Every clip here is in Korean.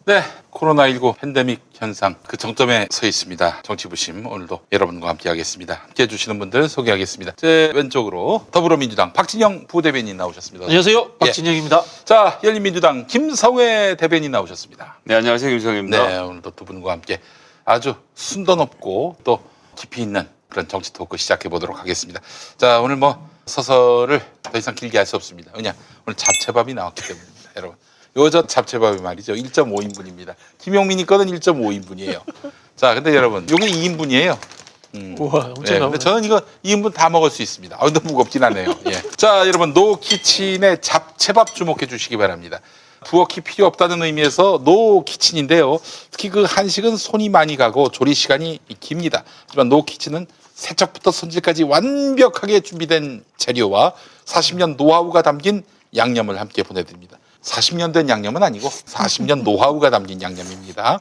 네, 코로나19 팬데믹 현상 그 정점에 서 있습니다. 정치부심 오늘도 여러분과 함께하겠습니다. 함께해 주시는 분들 소개하겠습니다. 제 왼쪽으로 더불어민주당 박진영 부대변인 나오셨습니다. 안녕하세요, 박진영입니다. 자, 열린민주당 김성회 대변인 나오셨습니다. 네, 안녕하세요, 김성회입니다. 네, 오늘도 두 분과 함께 아주 순도 높고 또 깊이 있는 그런 정치 토크 시작해 보도록 하겠습니다. 자, 오늘 뭐 서서를 더 이상 길게 할 수 없습니다. 그냥 오늘 잡채밥이 나왔기 때문입니다, 여러분. 요저 잡채밥이 말이죠. 1.5인분입니다. 김용민이 거는 1.5인분이에요. 자, 근데 여러분, 요게 2인분이에요. 우와, 엄청 네, 근데 저는 이거 2인분 다 먹을 수 있습니다. 아, 너무 무겁진 않네요. 예. 자, 여러분, 노키친의 잡채밥 주목해 주시기 바랍니다. 부엌이 필요 없다는 의미에서 노키친인데요. 특히 그 한식은 손이 많이 가고 조리 시간이 깁니다. 하지만 노키친은 세척부터 손질까지 완벽하게 준비된 재료와 40년 노하우가 담긴 양념을 함께 보내드립니다. 40년 된 양념은 아니고 40년 노하우가 담긴 양념입니다.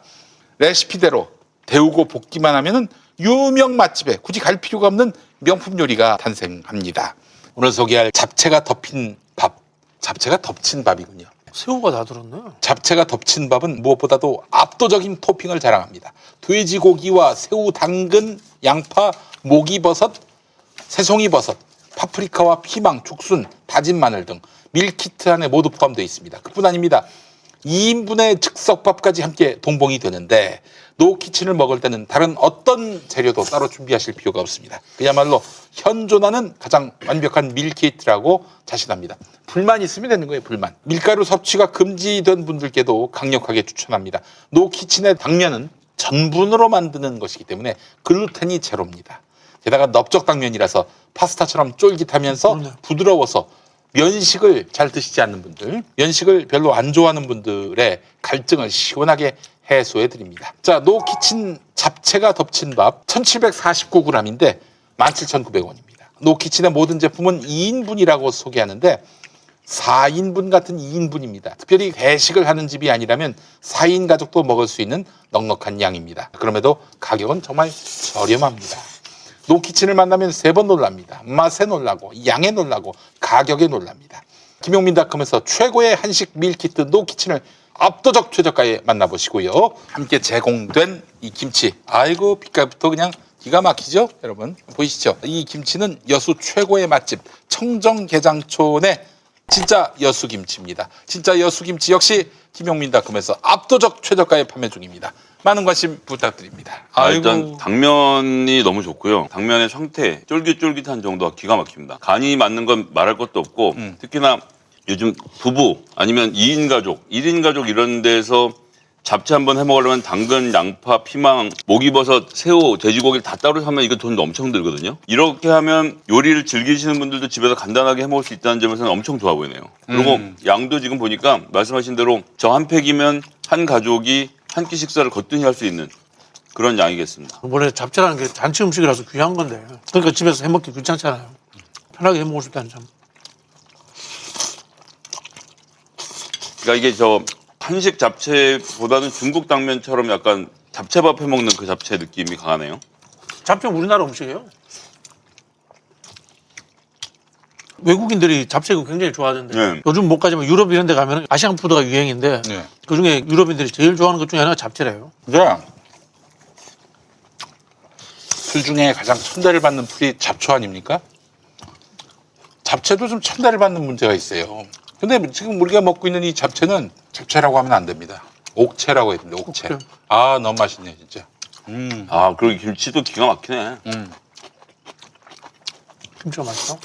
레시피대로 데우고 볶기만 하면은 유명 맛집에 굳이 갈 필요가 없는 명품 요리가 탄생합니다. 오늘 소개할 잡채가 덮인 밥, 잡채가 덮친 밥이군요. 새우가 다 들었네. 잡채가 덮친 밥은 무엇보다도 압도적인 토핑을 자랑합니다. 돼지고기와 새우, 당근, 양파, 목이버섯, 새송이버섯, 파프리카와 피망, 죽순, 다진 마늘 등 밀키트 안에 모두 포함되어 있습니다. 그뿐 아닙니다. 2인분의 즉석밥까지 함께 동봉이 되는데 노키친을 먹을 때는 다른 어떤 재료도 따로 준비하실 필요가 없습니다. 그야말로 현존하는 가장 완벽한 밀키트라고 자신합니다. 불만 있으면 되는 거예요, 불만. 밀가루 섭취가 금지된 분들께도 강력하게 추천합니다. 노키친의 당면은 전분으로 만드는 것이기 때문에 글루텐이 제로입니다. 게다가 넓적 당면이라서 파스타처럼 쫄깃하면서 부드러워서 면식을 잘 드시지 않는 분들, 면식을 별로 안 좋아하는 분들의 갈증을 시원하게 해소해 드립니다. 자, 노키친 잡채가 덮친 밥 1749g인데 17,900원입니다. 노키친의 모든 제품은 2인분이라고 소개하는데 4인분 같은 2인분입니다. 특별히 회식을 하는 집이 아니라면 4인 가족도 먹을 수 있는 넉넉한 양입니다. 그럼에도 가격은 정말 저렴합니다. 노키친을 만나면 3번 놀랍니다. 맛에 놀라고, 양에 놀라고, 가격에 놀랍니다. 김용민닷컴에서 최고의 한식 밀키트 노키친을 압도적 최저가에 만나보시고요. 함께 제공된 이 김치, 아이고 빛깔부터 그냥 기가 막히죠? 여러분 보이시죠? 이 김치는 여수 최고의 맛집 청정게장촌의 진짜 여수김치입니다. 진짜 여수김치 역시 김용민닷컴에서 압도적 최저가에 판매 중입니다. 많은 관심 부탁드립니다. 일단 당면이 너무 좋고요. 당면의 상태, 쫄깃쫄깃한 정도가 기가 막힙니다. 간이 맞는 건 말할 것도 없고 특히나 요즘 부부 아니면 2인 가족, 1인 가족 이런 데서 잡채 한번 해먹으려면 당근, 양파, 피망, 목이버섯, 새우, 돼지고기를 다 따로 사면 이거 돈 엄청 들거든요. 이렇게 하면 요리를 즐기시는 분들도 집에서 간단하게 해먹을 수 있다는 점에서는 엄청 좋아 보이네요. 그리고 양도 지금 보니까 말씀하신 대로 저 한 팩이면 한 가족이 한 끼 식사를 거뜬히 할 수 있는 그런 양이겠습니다. 원래 잡채라는 게 잔치 음식이라서 귀한 건데 그러니까 집에서 해먹기 귀찮잖아요. 편하게 해먹을 수 있다는 점. 그러니까 이게 저 한식 잡채보다는 중국 당면처럼 약간 잡채밥 해먹는 그 잡채 느낌이 강하네요. 잡채는 우리나라 음식이에요. 외국인들이 잡채 굉장히 좋아하던데 네. 요즘 못 가지만 유럽 이런 데 가면 아시안 푸드가 유행인데 네. 그중에 유럽인들이 제일 좋아하는 것 중에 하나가 잡채래요. 네. 풀 중에 가장 천대를 받는 풀이 잡초 아닙니까? 잡채도 좀 천대를 받는 문제가 있어요. 근데 지금 우리가 먹고 있는 이 잡채는 잡채라고 하면 안 됩니다. 옥채라고 해야 됩니다. 옥채. 옥채. 아, 너무 맛있네 진짜. 아, 그리고 김치도 기가 막히네. 김치가 맛있어.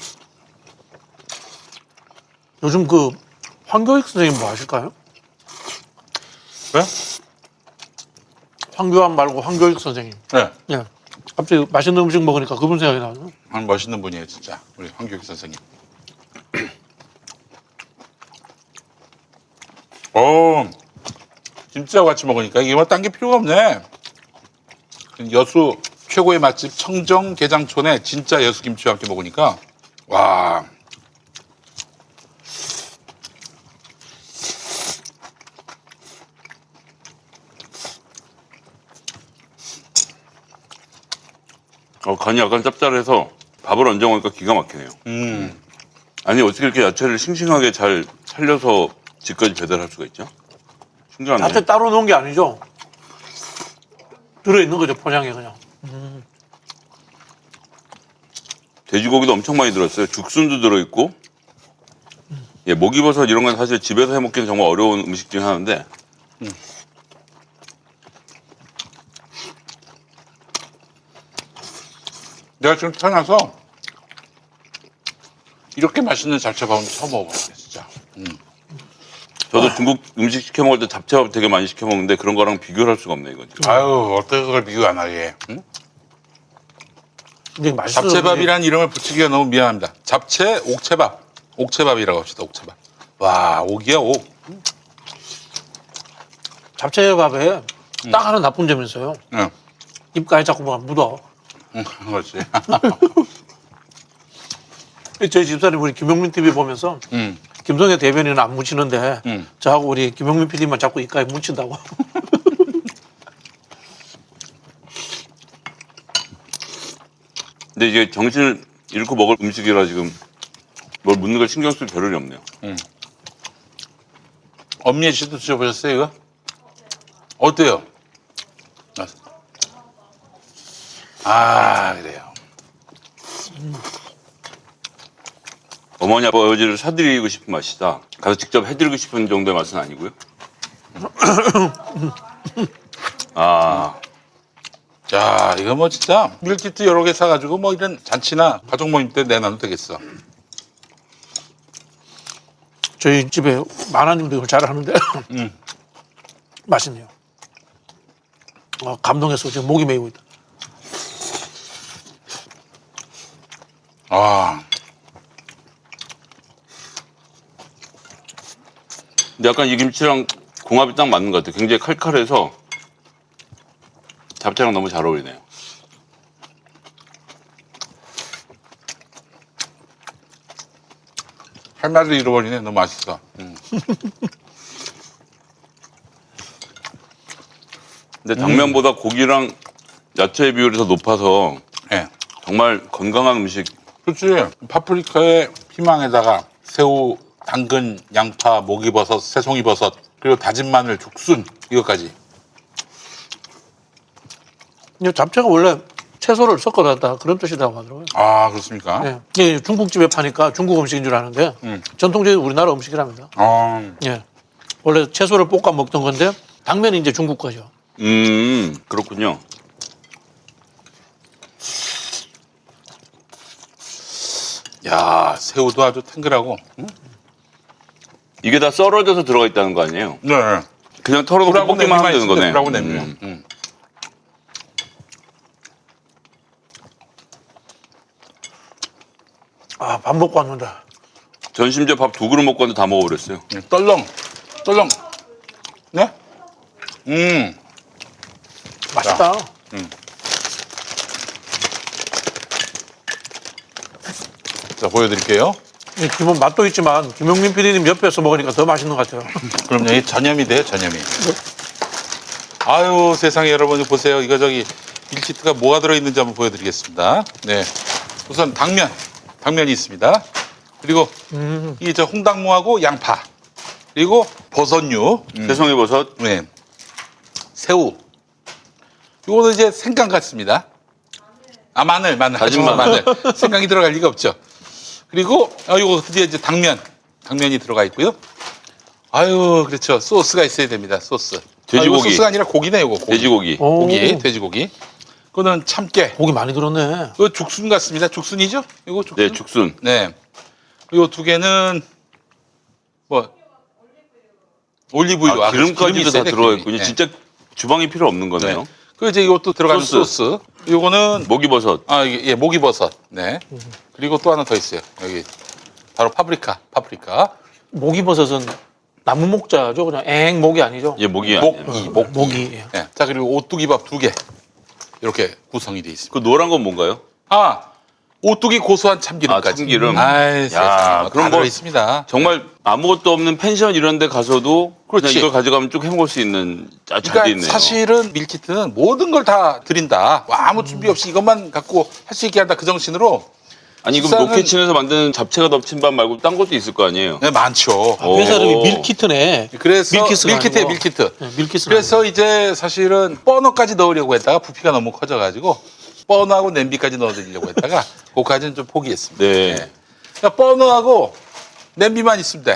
요즘 그 황교익 선생님 뭐 아실까요? 왜? 황교안 말고 황교익 선생님. 네. 예. 갑자기 맛있는 음식 먹으니까 그분 생각이 나요. 멋있는 분이에요 진짜. 우리 황교익 선생님. 김치하고 같이 먹으니까 이게 뭐 딴 게 필요가 없네. 여수 최고의 맛집 청정게장촌의 진짜 여수김치와 함께 먹으니까 와. 간이 약간 짭짤해서 밥을 얹어 먹으니까 기가 막히네요. 아니 어떻게 이렇게 야채를 싱싱하게 잘 살려서 집까지 배달할 수가 있죠? 신기하네. 잡채 따로 넣은 게 아니죠? 들어있는 거죠, 포장에 그냥. 돼지고기도 엄청 많이 들었어요. 죽순도 들어있고. 예, 목이버섯 이런 건 사실 집에서 해먹기는 정말 어려운 음식 중에 하나인데. 내가 지금 태어나서 이렇게 맛있는 잡채밥은 처음 먹어봤어요, 진짜. 저도 중국 음식 시켜 먹을 때 잡채밥 되게 많이 시켜 먹는데 그런 거랑 비교를 할 수가 없네, 이건. 아유, 어떻게 그걸 비교 안 하게. 응? 근데 맛있어요. 잡채밥이란 이름을 붙이기가 너무 미안합니다. 잡채, 옥채밥. 옥채밥이라고 합시다, 옥채밥. 와, 옥이야, 옥. 잡채밥에 딱 하나 나쁜 점이 있어요. 응, 입가에 자꾸 막 묻어. 응, 그렇지. 저희 집사님 우리 김용민 TV 보면서 응, 김성애 대변인은 안 묻히는데 응. 저하고 우리 김용민 PD만 자꾸 입가에 묻힌다고. 근데 이게 정신을 잃고 먹을 음식이라 지금 뭘 묻는 걸 신경 쓸 겨를이 없네요. 엄미애 씨도 드셔보셨어요, 이거? 어때요? 아, 그래요. 어머니 아버지를 사드리고 싶은 맛이다. 가서 직접 해드리고 싶은 정도의 맛은 아니고요. 아, 야, 이거 뭐 진짜 밀키트 여러 개 사가지고 뭐 이런 잔치나 가족 모임 때 내놔도 되겠어. 저희 집에 마나님도 이걸 잘하는데 맛있네요. 감동해서 지금 목이 메이고 있다. 아, 근데 약간 이 김치랑 궁합이 딱 맞는 것 같아요. 굉장히 칼칼해서 잡채랑 너무 잘 어울리네요. 할 말을 잃어버리네. 너무 맛있어. 근데 당면보다 고기랑 야채의 비율이 더 높아서 예. 정말 건강한 음식. 그렇지. 파프리카에 피망에다가 새우, 당근, 양파, 목이버섯, 새송이버섯, 그리고 다진 마늘, 죽순 이것까지. 근데 잡채가 원래 채소를 섞어놨다 그런 뜻이라고 하더라고요. 아, 그렇습니까? 예. 이게 중국집에 파니까 중국 음식인 줄 아는데 전통적인 우리나라 음식이랍니다. 예. 원래 채소를 볶아 먹던 건데 당면이 이제 중국 거죠. 그렇군요. 야, 새우도 아주 탱글하고. 이게 다 썰어져서 들어가 있다는 거 아니에요? 네. 그냥 털어놓고 볶기만 하면 되는 거네. 불하고 냄비요. 아, 밥 먹고 왔는데. 전 심지어 밥 2그릇 먹고 왔는데 다 먹어버렸어요. 떨렁. 네? 맛있다. 자, 보여드릴게요. 이 기본 맛도 있지만 김용민 PD님 옆에서 먹으니까 더 맛있는 것 같아요. 그럼 여기 전염이 돼요, 전염이. 아유, 세상에 여러분 보세요. 이거 저기 밀키트가 뭐가 들어있는지 한번 보여드리겠습니다. 네. 우선 당면이 있습니다. 그리고 이 저 홍당무하고 양파. 그리고 버섯류. 새송이 버섯. 네. 새우. 요거는 이제 생강 같습니다. 아, 마늘. 다진 마늘. 생강이 들어갈 리가 없죠. 그리고 요거 드디어 이제 당면이 들어가 있고요. 아유, 그렇죠. 소스가 있어야 됩니다. 소스. 돼지고기. 이거 소스가 아니라 고기네, 요거. 고기. 돼지고기. 오. 돼지고기. 그거는 참깨. 고기 많이 들었네. 이거 죽순 같습니다. 죽순이죠? 이거 죽순. 네, 죽순. 네. 요 두 개는 뭐 올리브유. 기름까지도 다 들어가 있군요. 네. 진짜 주방이 필요 없는 거네요. 네. 그리고 이제 이것도 들어가는 소스. 요거는 목이버섯. 이게 목이버섯. 네. 그리고 또 하나 더 있어요. 여기 바로 파프리카. 목이버섯은 나무 목자죠. 그냥 목이 아니죠. 예, 목이 목. 아니에요. 목이. 예. 네. 자, 그리고 오뚜기밥 2개. 이렇게 구성이 되어 있습니다. 그 노란 건 뭔가요? 오뚜기 고소한 참기름까지. 아, 참기름. 아이, 세상에. 그럼 그런 뭐- 거 있습니다. 정말 아무것도 없는 펜션 이런 데 가서도 그냥 그렇지. 이걸 가져가면 쭉 해먹을 수 있는 잘 돼 그러니까 있네요. 사실은 밀키트는 모든 걸 다 드린다. 아무 준비 없이 이것만 갖고 할 수 있게 한다. 그 정신으로 아니 그럼 식사는- 로켓친에서 만드는 잡채가 덮친밥 말고 딴 것도 있을 거 아니에요? 네, 많죠. 회사 이름이 오. 밀키트네. 그래서 밀키스가 밀키트에 아니고. 밀키트. 네, 밀키스. 그래서 이제 사실은 버너까지 넣으려고 했다가 부피가 너무 커져가지고 버너하고 냄비까지 넣어드리려고 했다가 그거까지는 좀 포기했습니다. 네. 그러니까 버너하고 냄비만 있으면 돼.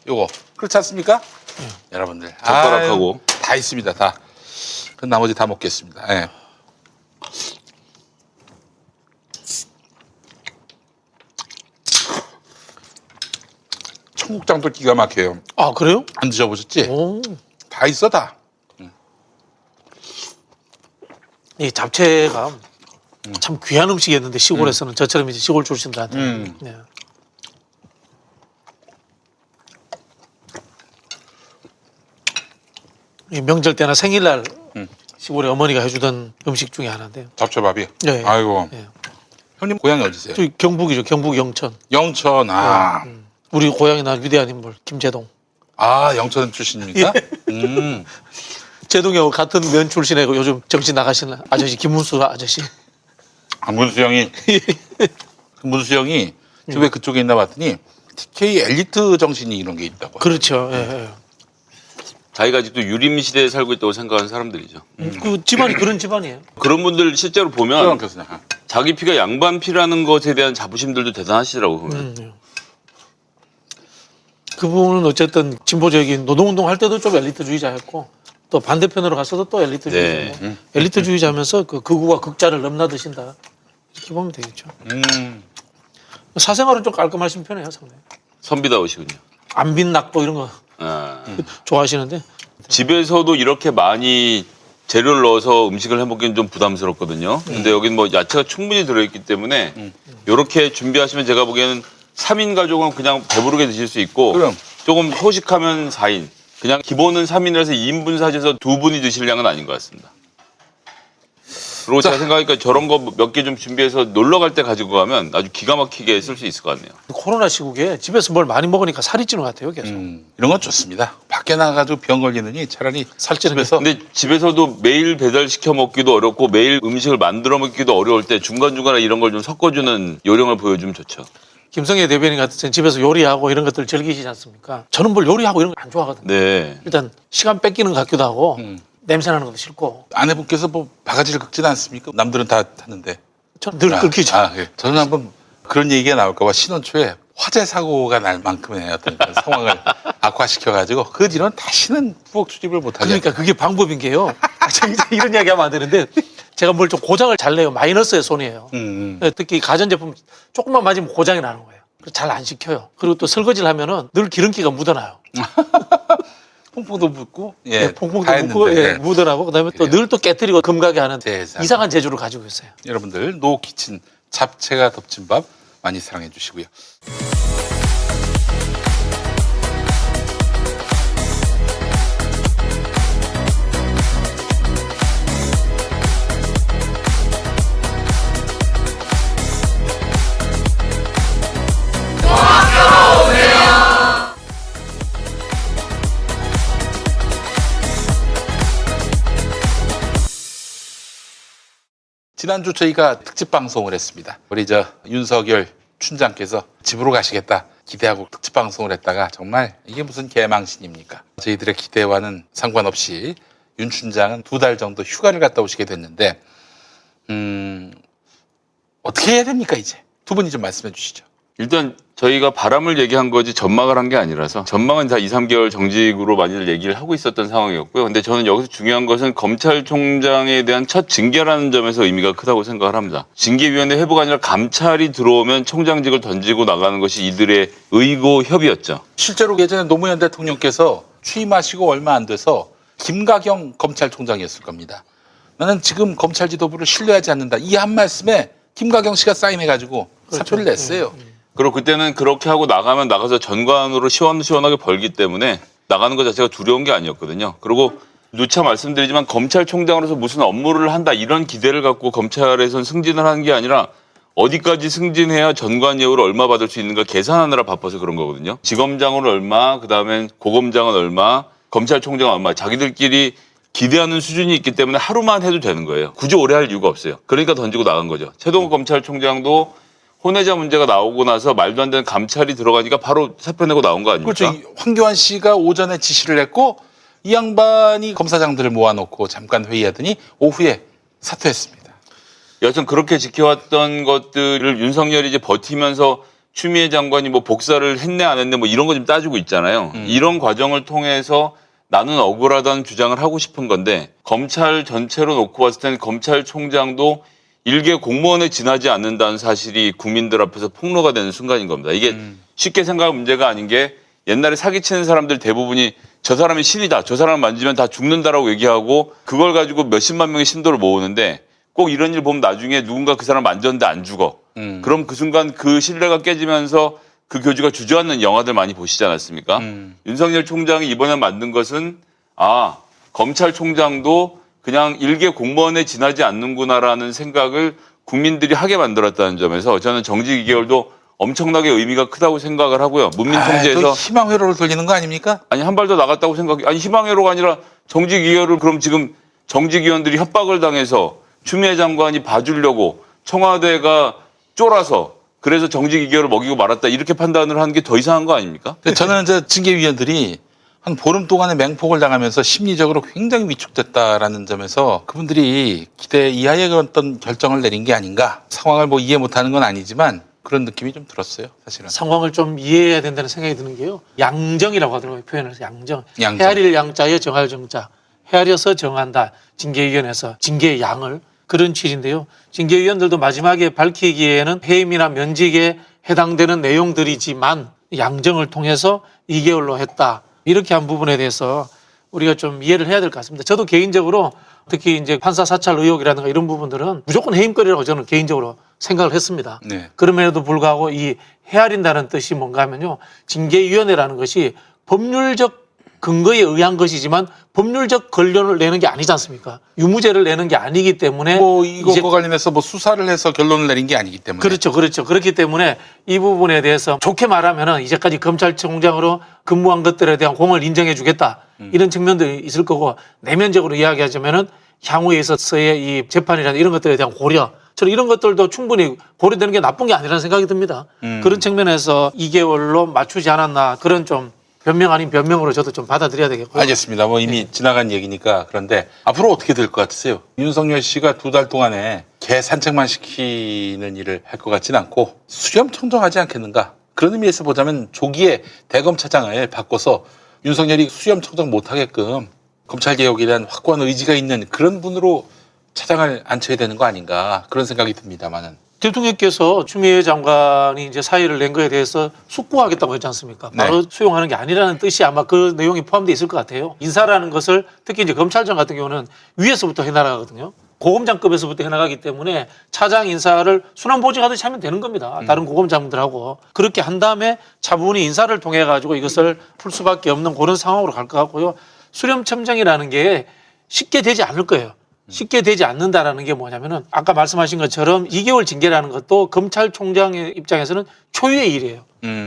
요거 그렇지 않습니까? 여러분들 젓가락하고. 아유, 다 있습니다. 다. 그 나머지 다 먹겠습니다. 예. 청국장도 기가 막혀요. 아 그래요? 안 드셔보셨지? 오. 다 있어 다. 이 잡채가 참 귀한 음식이었는데 시골에서는 저처럼 이제 시골 출신들한테. 네. 이 명절 때나 생일날 시골에 어머니가 해주던 음식 중에 하나인데요. 잡채밥이. 네. 아이고. 네. 형님 고향이 어디세요? 저기 경북이죠. 경북 영천. 영천. 아, 우리 고향이 난 위대한 인물 김제동. 아 영천 출신입니까? 제동이하고 같은 면 출신의 요즘 정신 나가시는 아저씨 김문수 아저씨. 아, 문수 형이 문수 형이 왜 그쪽에 있나 봤더니 TK 엘리트 정신이 이런 게 있다고. 그렇죠. 예, 예. 자기가 아직도 유림 시대에 살고 있다고 생각하는 사람들이죠. 그 집안이 그런 집안이에요. 그런 분들 실제로 보면 그런 교수님. 자기 피가 양반 피라는 것에 대한 자부심들도 대단하시더라고 보면. 그분은 어쨌든 진보적인 노동운동 할 때도 좀 엘리트주의자였고 또 반대편으로 가서도 또 엘리트주의자고 네. 엘리트주의자면서 그 극우와 극자를 넘나드신다 이렇게 보면 되겠죠. 사생활은 좀 깔끔하신 편이에요 상당히. 선비다우시군요. 안빈낙도 이런 거 아. 좋아하시는데 집에서도 이렇게 많이 재료를 넣어서 음식을 해먹기는 좀 부담스럽거든요. 근데 여기는 뭐 야채가 충분히 들어있기 때문에 이렇게 준비하시면 제가 보기에는 3인 가족은 그냥 배부르게 드실 수 있고 그럼. 조금 소식하면 4인. 그냥 기본은 3인이라서 2인분 사셔서 2분이 드실 양은 아닌 것 같습니다. 그리고 제가 생각하니까 저런 거 몇 개 좀 준비해서 놀러 갈 때 가지고 가면 아주 기가 막히게 쓸 수 있을 것 같네요. 코로나 시국에 집에서 뭘 많이 먹으니까 살이 찌는 것 같아요 계속. 이런 건 좋습니다. 밖에 나가가지고 병 걸리느니 차라리 살찌는 집에서 근데 집에서도 매일 배달 시켜 먹기도 어렵고 매일 음식을 만들어 먹기도 어려울 때 중간중간에 이런 걸 좀 섞어주는 요령을 보여주면 좋죠. 김성애 대변인 같은 집에서 요리하고 이런 것들 즐기시지 않습니까? 저는 뭘 요리하고 이런 거 안 좋아하거든요. 네. 일단 시간 뺏기는 것 같기도 하고 냄새 나는 것도 싫고 아내분께서 뭐 바가지를 긁지는 않습니까? 남들은 다 하는데. 저는 늘 긁히죠. 예. 저는 한번 그런 얘기가 나올까봐 신혼 초에 화재 사고가 날 만큼의 어떤 그런 상황을 악화시켜가지고 그 뒤로는 다시는 부엌 출입을 못하게. 그러니까 그게 방법인 게요. 저 이제 이런 이야기 하면 안 되는데 제가 뭘 좀 고장을 잘 내요. 마이너스의 손이에요. 특히 가전제품 조금만 맞으면 고장이 나는 거예요. 그래서 잘 안 시켜요. 그리고 또 설거지를 하면은 늘 기름기가 묻어나요. 퐁퐁도 묻고, 예, 네, 퐁퐁도 다 묻고 했는데, 예, 묻어나고 그다음에 또 늘 또 깨뜨리고 금가게 하는 세상에. 이상한 재주를 가지고 있어요. 여러분들 노키친 잡채가 덮친 밥 많이 사랑해 주시고요. 지난주 저희가 특집 방송을 했습니다. 우리 윤석열 춘장께서 집으로 가시겠다 기대하고 특집 방송을 했다가 정말 이게 무슨 개망신입니까? 저희들의 기대와는 상관없이 윤 춘장은 2달 정도 휴가를 갔다 오시게 됐는데 어떻게 해야 됩니까 이제? 두 분이 좀 말씀해 주시죠. 일단 저희가 바람을 얘기한 거지 전망을 한 게 아니라서 전망은 다 2, 3개월 정직으로 많이들 얘기를 하고 있었던 상황이었고요. 근데 저는 여기서 중요한 것은 검찰총장에 대한 첫 징계라는 점에서 의미가 크다고 생각을 합니다. 징계위원회 회부가 아니라 감찰이 들어오면 총장직을 던지고 나가는 것이 이들의 의고 협의였죠. 실제로 예전에 노무현 대통령께서 취임하시고 얼마 안 돼서 김가경 검찰총장이었을 겁니다. 나는 지금 검찰 지도부를 신뢰하지 않는다. 이 한 말씀에 김가경 씨가 사인해가지고 사표를 냈어요. 그리고 그때는 그렇게 하고 나가면 나가서 전관으로 시원시원하게 벌기 때문에 나가는 것 자체가 두려운 게 아니었거든요. 그리고 누차 말씀드리지만 검찰총장으로서 무슨 업무를 한다 이런 기대를 갖고 검찰에선 승진을 하는 게 아니라 어디까지 승진해야 전관 예우를 얼마 받을 수 있는가 계산하느라 바빠서 그런 거거든요. 지검장은 얼마, 그다음엔 고검장은 얼마, 검찰총장은 얼마 자기들끼리 기대하는 수준이 있기 때문에 하루만 해도 되는 거예요. 굳이 오래 할 이유가 없어요. 그러니까 던지고 나간 거죠. 최동호 검찰총장도 혼외자 문제가 나오고 나서 말도 안 되는 감찰이 들어가니까 바로 사표 내고 나온 거 아닙니까? 그렇죠. 황교안 씨가 오전에 지시를 했고 이 양반이 검사장들을 모아놓고 잠깐 회의하더니 오후에 사퇴했습니다. 여튼 그렇게 지켜왔던 것들을 윤석열이 이제 버티면서 추미애 장관이 뭐 복사를 했네 안 했네 뭐 이런 거 좀 따지고 있잖아요. 이런 과정을 통해서 나는 억울하다는 주장을 하고 싶은 건데 검찰 전체로 놓고 봤을 때는 검찰총장도 일개 공무원에 지나지 않는다는 사실이 국민들 앞에서 폭로가 되는 순간인 겁니다. 이게 쉽게 생각할 문제가 아닌 게 옛날에 사기치는 사람들 대부분이 저 사람이 신이다. 저 사람 만지면 다 죽는다라고 얘기하고 그걸 가지고 몇십만 명의 신도를 모으는데 꼭 이런 일 보면 나중에 누군가 그 사람 만졌는데 안 죽어. 그럼 그 순간 그 신뢰가 깨지면서 그 교주가 주저앉는 영화들 많이 보시지 않았습니까? 윤석열 총장이 이번에 만든 것은 검찰총장도 그냥 일개 공무원에 지나지 않는구나라는 생각을 국민들이 하게 만들었다는 점에서 저는 정직 2개월도 엄청나게 의미가 크다고 생각을 하고요. 문민 통제에서 또 희망 회로를 돌리는 거 아닙니까? 아니 한 발 더 나갔다고 생각해. 아니 희망회로가 아니라 정직 2개월을 그럼 지금 정직위원들이 협박을 당해서 추미애 장관이 봐주려고 청와대가 쫄아서 그래서 정직 2개월을 먹이고 말았다 이렇게 판단을 하는 게 더 이상한 거 아닙니까? 저는 이제 징계위원들이 한 보름 동안의 맹폭을 당하면서 심리적으로 굉장히 위축됐다라는 점에서 그분들이 기대 이하의 어떤 결정을 내린 게 아닌가. 상황을 뭐 이해 못하는 건 아니지만 그런 느낌이 좀 들었어요, 사실은. 상황을 좀 이해해야 된다는 생각이 드는 게요. 양정이라고 하더라고요. 표현을 해서 양정. 양정. 헤아릴 양자에 정할 정자. 헤아려서 정한다. 징계위원회에서 징계의 양을. 그런 취지인데요. 징계위원들도 마지막에 밝히기에는 해임이나 면직에 해당되는 내용들이지만 양정을 통해서 2개월로 했다. 이렇게 한 부분에 대해서 우리가 좀 이해를 해야 될 것 같습니다. 저도 개인적으로 특히 이제 판사 사찰 의혹이라든가 이런 부분들은 무조건 해임거리라고 저는 개인적으로 생각을 했습니다. 네. 그럼에도 불구하고 이 헤아린다는 뜻이 뭔가 하면요. 징계위원회라는 것이 법률적 근거에 의한 것이지만 법률적 결론을 내는 게 아니지 않습니까? 유무죄를 내는 게 아니기 때문에 뭐 이것과 관련해서 뭐 수사를 해서 결론을 내린 게 아니기 때문에. 그렇죠. 그렇기 때문에 이 부분에 대해서 좋게 말하면은 이제까지 검찰총장으로 근무한 것들에 대한 공을 인정해 주겠다. 이런 측면도 있을 거고 내면적으로 이야기하자면은 향후에 있어서의 이 재판이라는 이런 것들에 대한 고려. 저는 이런 것들도 충분히 고려되는 게 나쁜 게 아니라는 생각이 듭니다. 그런 측면에서 2개월로 맞추지 않았나 그런 좀 변명 아닌 변명으로 저도 좀 받아들여야 되겠고요. 알겠습니다. 뭐 이미 지나간 얘기니까. 그런데 앞으로 어떻게 될 것 같으세요? 윤석열 씨가 2달 동안에 개 산책만 시키는 일을 할 것 같지는 않고 수렴 청정하지 않겠는가? 그런 의미에서 보자면 조기에 대검차장을 바꿔서 윤석열이 수렴 청정 못하게끔 검찰개혁에 대한 확고한 의지가 있는 그런 분으로 차장을 앉혀야 되는 거 아닌가 그런 생각이 듭니다만은. 대통령께서 추미애 장관이 이제 사의를 낸 거에 대해서 숙고하겠다고 했지 않습니까? 바로 네. 수용하는 게 아니라는 뜻이 아마 그 내용이 포함되어 있을 것 같아요. 인사라는 것을 특히 이제 검찰청 같은 경우는 위에서부터 해나가거든요. 고검장급에서부터 해나가기 때문에 차장 인사를 순환보직하듯이 하면 되는 겁니다. 다른 고검장들하고. 그렇게 한 다음에 차분히 인사를 통해 가지고 이것을 풀 수밖에 없는 그런 상황으로 갈 것 같고요. 수렴청정이라는 게 쉽게 되지 않을 거예요. 쉽게 되지 않는다라는 게 뭐냐면은 아까 말씀하신 것처럼 2개월 징계라는 것도 검찰총장의 입장에서는 초유의 일이에요.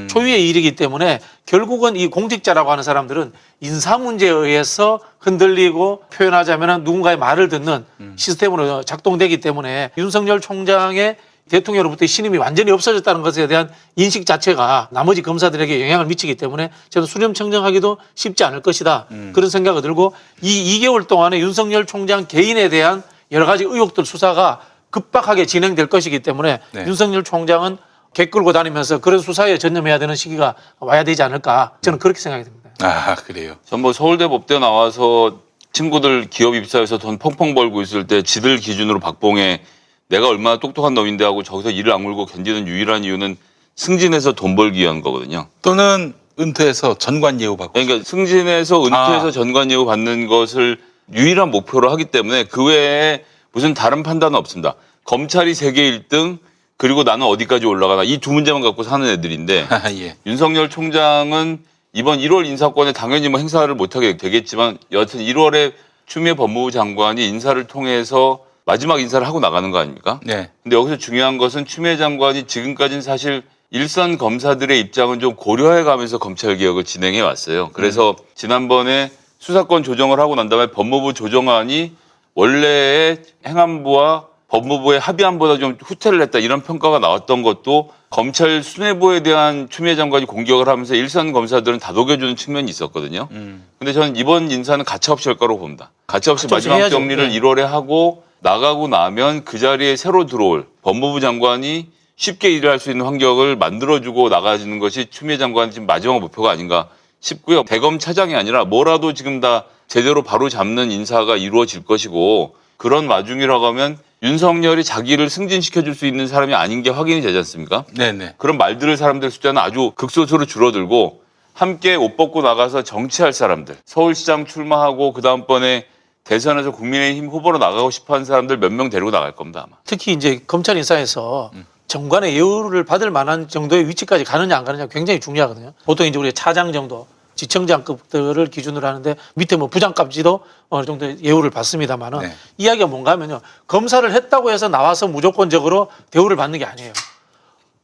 초유의 일이기 때문에 결국은 이 공직자라고 하는 사람들은 인사 문제에 의해서 흔들리고 표현하자면은 누군가의 말을 듣는 시스템으로 작동되기 때문에 윤석열 총장의 대통령으로부터의 신임이 완전히 없어졌다는 것에 대한 인식 자체가 나머지 검사들에게 영향을 미치기 때문에 저는 수렴청정하기도 쉽지 않을 것이다. 그런 생각이 들고 이 2개월 동안에 윤석열 총장 개인에 대한 여러 가지 의혹들 수사가 급박하게 진행될 것이기 때문에 네. 윤석열 총장은 개 끌고 다니면서 그런 수사에 전념해야 되는 시기가 와야 되지 않을까. 저는 그렇게 생각이 듭니다. 아, 그래요. 전 뭐 서울대 법대 나와서 친구들 기업 입사해서 돈 펑펑 벌고 있을 때 지들 기준으로 박봉에 내가 얼마나 똑똑한 놈인데 하고 저기서 이를 악물고 견디는 유일한 이유는 승진해서 돈 벌기 위한 거거든요. 또는 은퇴해서 전관 예우 받고. 그러니까 승진해서 은퇴해서 전관 예우 받는 것을 유일한 목표로 하기 때문에 그 외에 무슨 다른 판단은 없습니다. 검찰이 세계 1등 그리고 나는 어디까지 올라가나 이 두 문제만 갖고 사는 애들인데 예. 윤석열 총장은 이번 1월 인사권에 당연히 뭐 행사를 못하게 되겠지만 여하튼 1월에 추미애 법무부 장관이 인사를 통해서 마지막 인사를 하고 나가는 거 아닙니까? 네. 근데 여기서 중요한 것은 추미애 장관이 지금까지는 사실 일선 검사들의 입장은 좀 고려해 가면서 검찰개혁을 진행해 왔어요. 그래서 지난번에 수사권 조정을 하고 난 다음에 법무부 조정안이 원래의 행안부와 법무부의 합의안보다 좀 후퇴를 했다 이런 평가가 나왔던 것도 검찰 수뇌부에 대한 추미애 장관이 공격을 하면서 일선 검사들은 다독여주는 측면이 있었거든요. 근데 저는 이번 인사는 가차없이 할 거라고 봅니다. 가차없이 마지막 해야죠. 정리를 네. 1월에 하고 나가고 나면 그 자리에 새로 들어올 법무부 장관이 쉽게 일을 할 수 있는 환경을 만들어주고 나가지는 것이 추미애 장관 지금 마지막 목표가 아닌가 싶고요. 대검 차장이 아니라 뭐라도 지금 다 제대로 바로 잡는 인사가 이루어질 것이고 그런 와중이라고 하면 윤석열이 자기를 승진시켜줄 수 있는 사람이 아닌 게 확인이 되지 않습니까? 네네. 그런 말 들을 사람들 숫자는 아주 극소수로 줄어들고 함께 옷 벗고 나가서 정치할 사람들, 서울시장 출마하고 그 다음번에 대선에서 국민의힘 후보로 나가고 싶어하는 사람들 몇 명 데리고 나갈 겁니다 아마. 특히 이제 검찰 인사에서 정관의 예우를 받을 만한 정도의 위치까지 가느냐 안 가느냐 굉장히 중요하거든요. 보통 이제 우리가 차장 정도, 지청장급들을 기준으로 하는데 밑에 뭐 부장까지도 어느 정도 예우를 받습니다만은 네. 이야기가 뭔가 하면요. 검사를 했다고 해서 나와서 무조건적으로 대우를 받는 게 아니에요.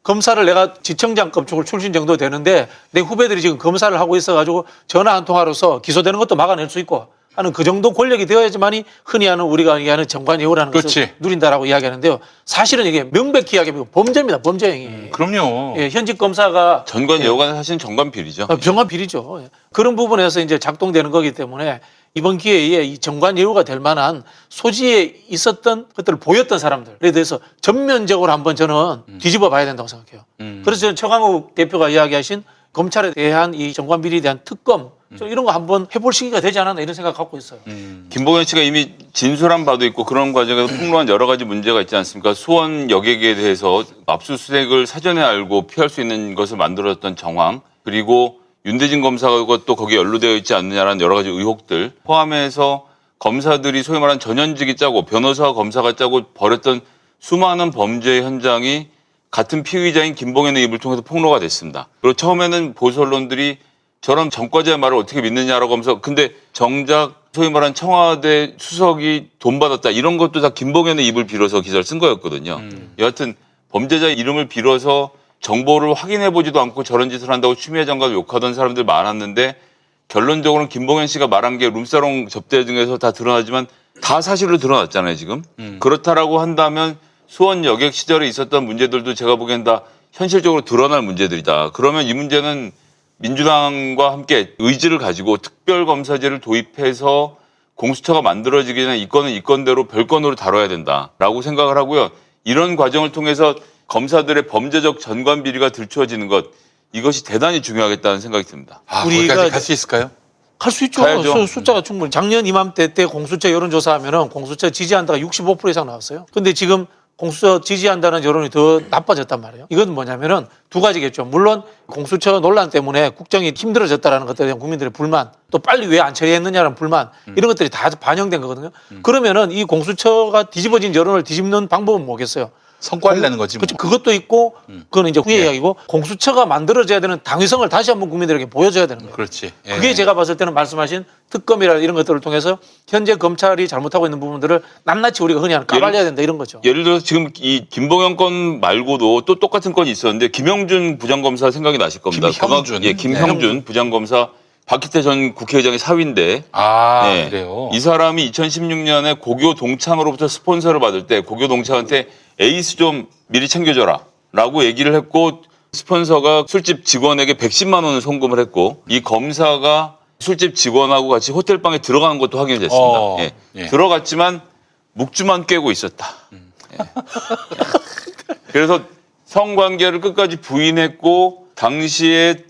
검사를 내가 지청장급 쪽을 출신 정도 되는데 내 후배들이 지금 검사를 하고 있어가지고 전화 한 통화로서 기소되는 것도 막아낼 수 있고 하는 그 정도 권력이 되어야지만이 흔히 하는 우리가 얘기하는 정관예우라는 것을 그렇지. 누린다라고 이야기하는데요. 사실은 이게 명백히 이야기하면 범죄입니다. 범죄 행위. 그럼요. 예, 현직 검사가 전관 예우가 사실 전관 비리죠. 병합 비리죠. 예. 그런 부분에서 이제 작동되는 거기 때문에 이번 기회에 이 정관 예우가 될 만한 소지에 있었던 것들을 보였던 사람들에 대해서 전면적으로 한번 저는 뒤집어 봐야 된다고 생각해요. 그래서 저는 최강욱 대표가 이야기하신 검찰에 대한 이 정관 비리에 대한 특검 좀 이런 거 한번 해볼 시기가 되지 않았나 이런 생각 갖고 있어요. 김봉현 씨가 이미 진술한 바도 있고 그런 과정에서 폭로한 여러 가지 문제가 있지 않습니까? 수원 여객에 대해서 압수수색을 사전에 알고 피할 수 있는 것을 만들었던 정황 그리고 윤대진 검사가 또 거기에 연루되어 있지 않느냐라는 여러 가지 의혹들 포함해서 검사들이 소위 말하는 전현직이 짜고 변호사와 검사가 짜고 벌였던 수많은 범죄 현장이 같은 피의자인 김봉현의 입을 통해서 폭로가 됐습니다. 그리고 처음에는 보수 언론들이 저런 전과자의 말을 어떻게 믿느냐라고 하면서 근데 정작 소위 말하는 청와대 수석이 돈 받았다 이런 것도 다 김봉현의 입을 빌어서 기사를 쓴 거였거든요. 여하튼 범죄자의 이름을 빌어서 정보를 확인해보지도 않고 저런 짓을 한다고 추미애 장관을 욕하던 사람들 많았는데 결론적으로는 김봉현 씨가 말한 게 룸사롱 접대 등에서 다 드러나지만 다 사실로 드러났잖아요 지금. 그렇다라고 한다면 수원 여객 시절에 있었던 문제들도 제가 보기엔 다 현실적으로 드러날 문제들이다. 그러면 이 문제는 민주당과 함께 의지를 가지고 특별검사제를 도입해서 공수처가 만들어지기 전에 이 건은 이 건대로 별건으로 다뤄야 된다라고 생각을 하고요. 이런 과정을 통해서 검사들의 범죄적 전관 비리가 들추어지는 것 이것이 대단히 중요하겠다는 생각이 듭니다. 아, 우리가 거기까지 갈 수 있을까요? 갈 수 있죠. 가야죠. 숫자가 충분히. 작년 이맘때 때 공수처 여론조사하면은 공수처 지지한다가 65% 이상 나왔어요. 근데 지금 공수처 지지한다는 여론이 더 나빠졌단 말이에요. 이건 뭐냐면은 두 가지겠죠. 물론 공수처 논란 때문에 국정이 힘들어졌다라는 것들에 대한 국민들의 불만, 또 빨리 왜 안 처리했느냐는 불만, 이런 것들이 다 반영된 거거든요. 그러면은 이 공수처가 뒤집어진 여론을 뒤집는 방법은 뭐겠어요? 성과를 내는 거지. 뭐. 그렇죠. 그것도 있고, 그건 이제 후의 이야기고, 공수처가 만들어져야 되는 당위성을 다시 한번 국민들에게 보여줘야 되는 거예요. 그렇지. 예. 그게 제가 봤을 때는 말씀하신 특검이라 이런 것들을 통해서 현재 검찰이 잘못하고 있는 부분들을 낱낱이 우리가 흔히 하는 까발려야 된다 이런 거죠. 예를 들어서 지금 이 김봉현 건 말고도 또 똑같은 건이 있었는데 김형준 부장검사 생각이 나실 겁니다. 김형준. 예, 김형준 부장검사 박희태 전 국회의장의 사위인데 아, 네. 그래요? 이 사람이 2016년에 고교 동창으로부터 스폰서를 받을 때 고교 동창한테 에이스 좀 미리 챙겨줘라 라고 얘기를 했고 스폰서가 술집 직원에게 110만 원을 송금을 했고 이 검사가 술집 직원하고 같이 호텔방에 들어가는 것도 확인이 됐습니다. 예. 예. 들어갔지만 묵주만 꿰고 있었다. 예. 그래서 성관계를 끝까지 부인했고 당시에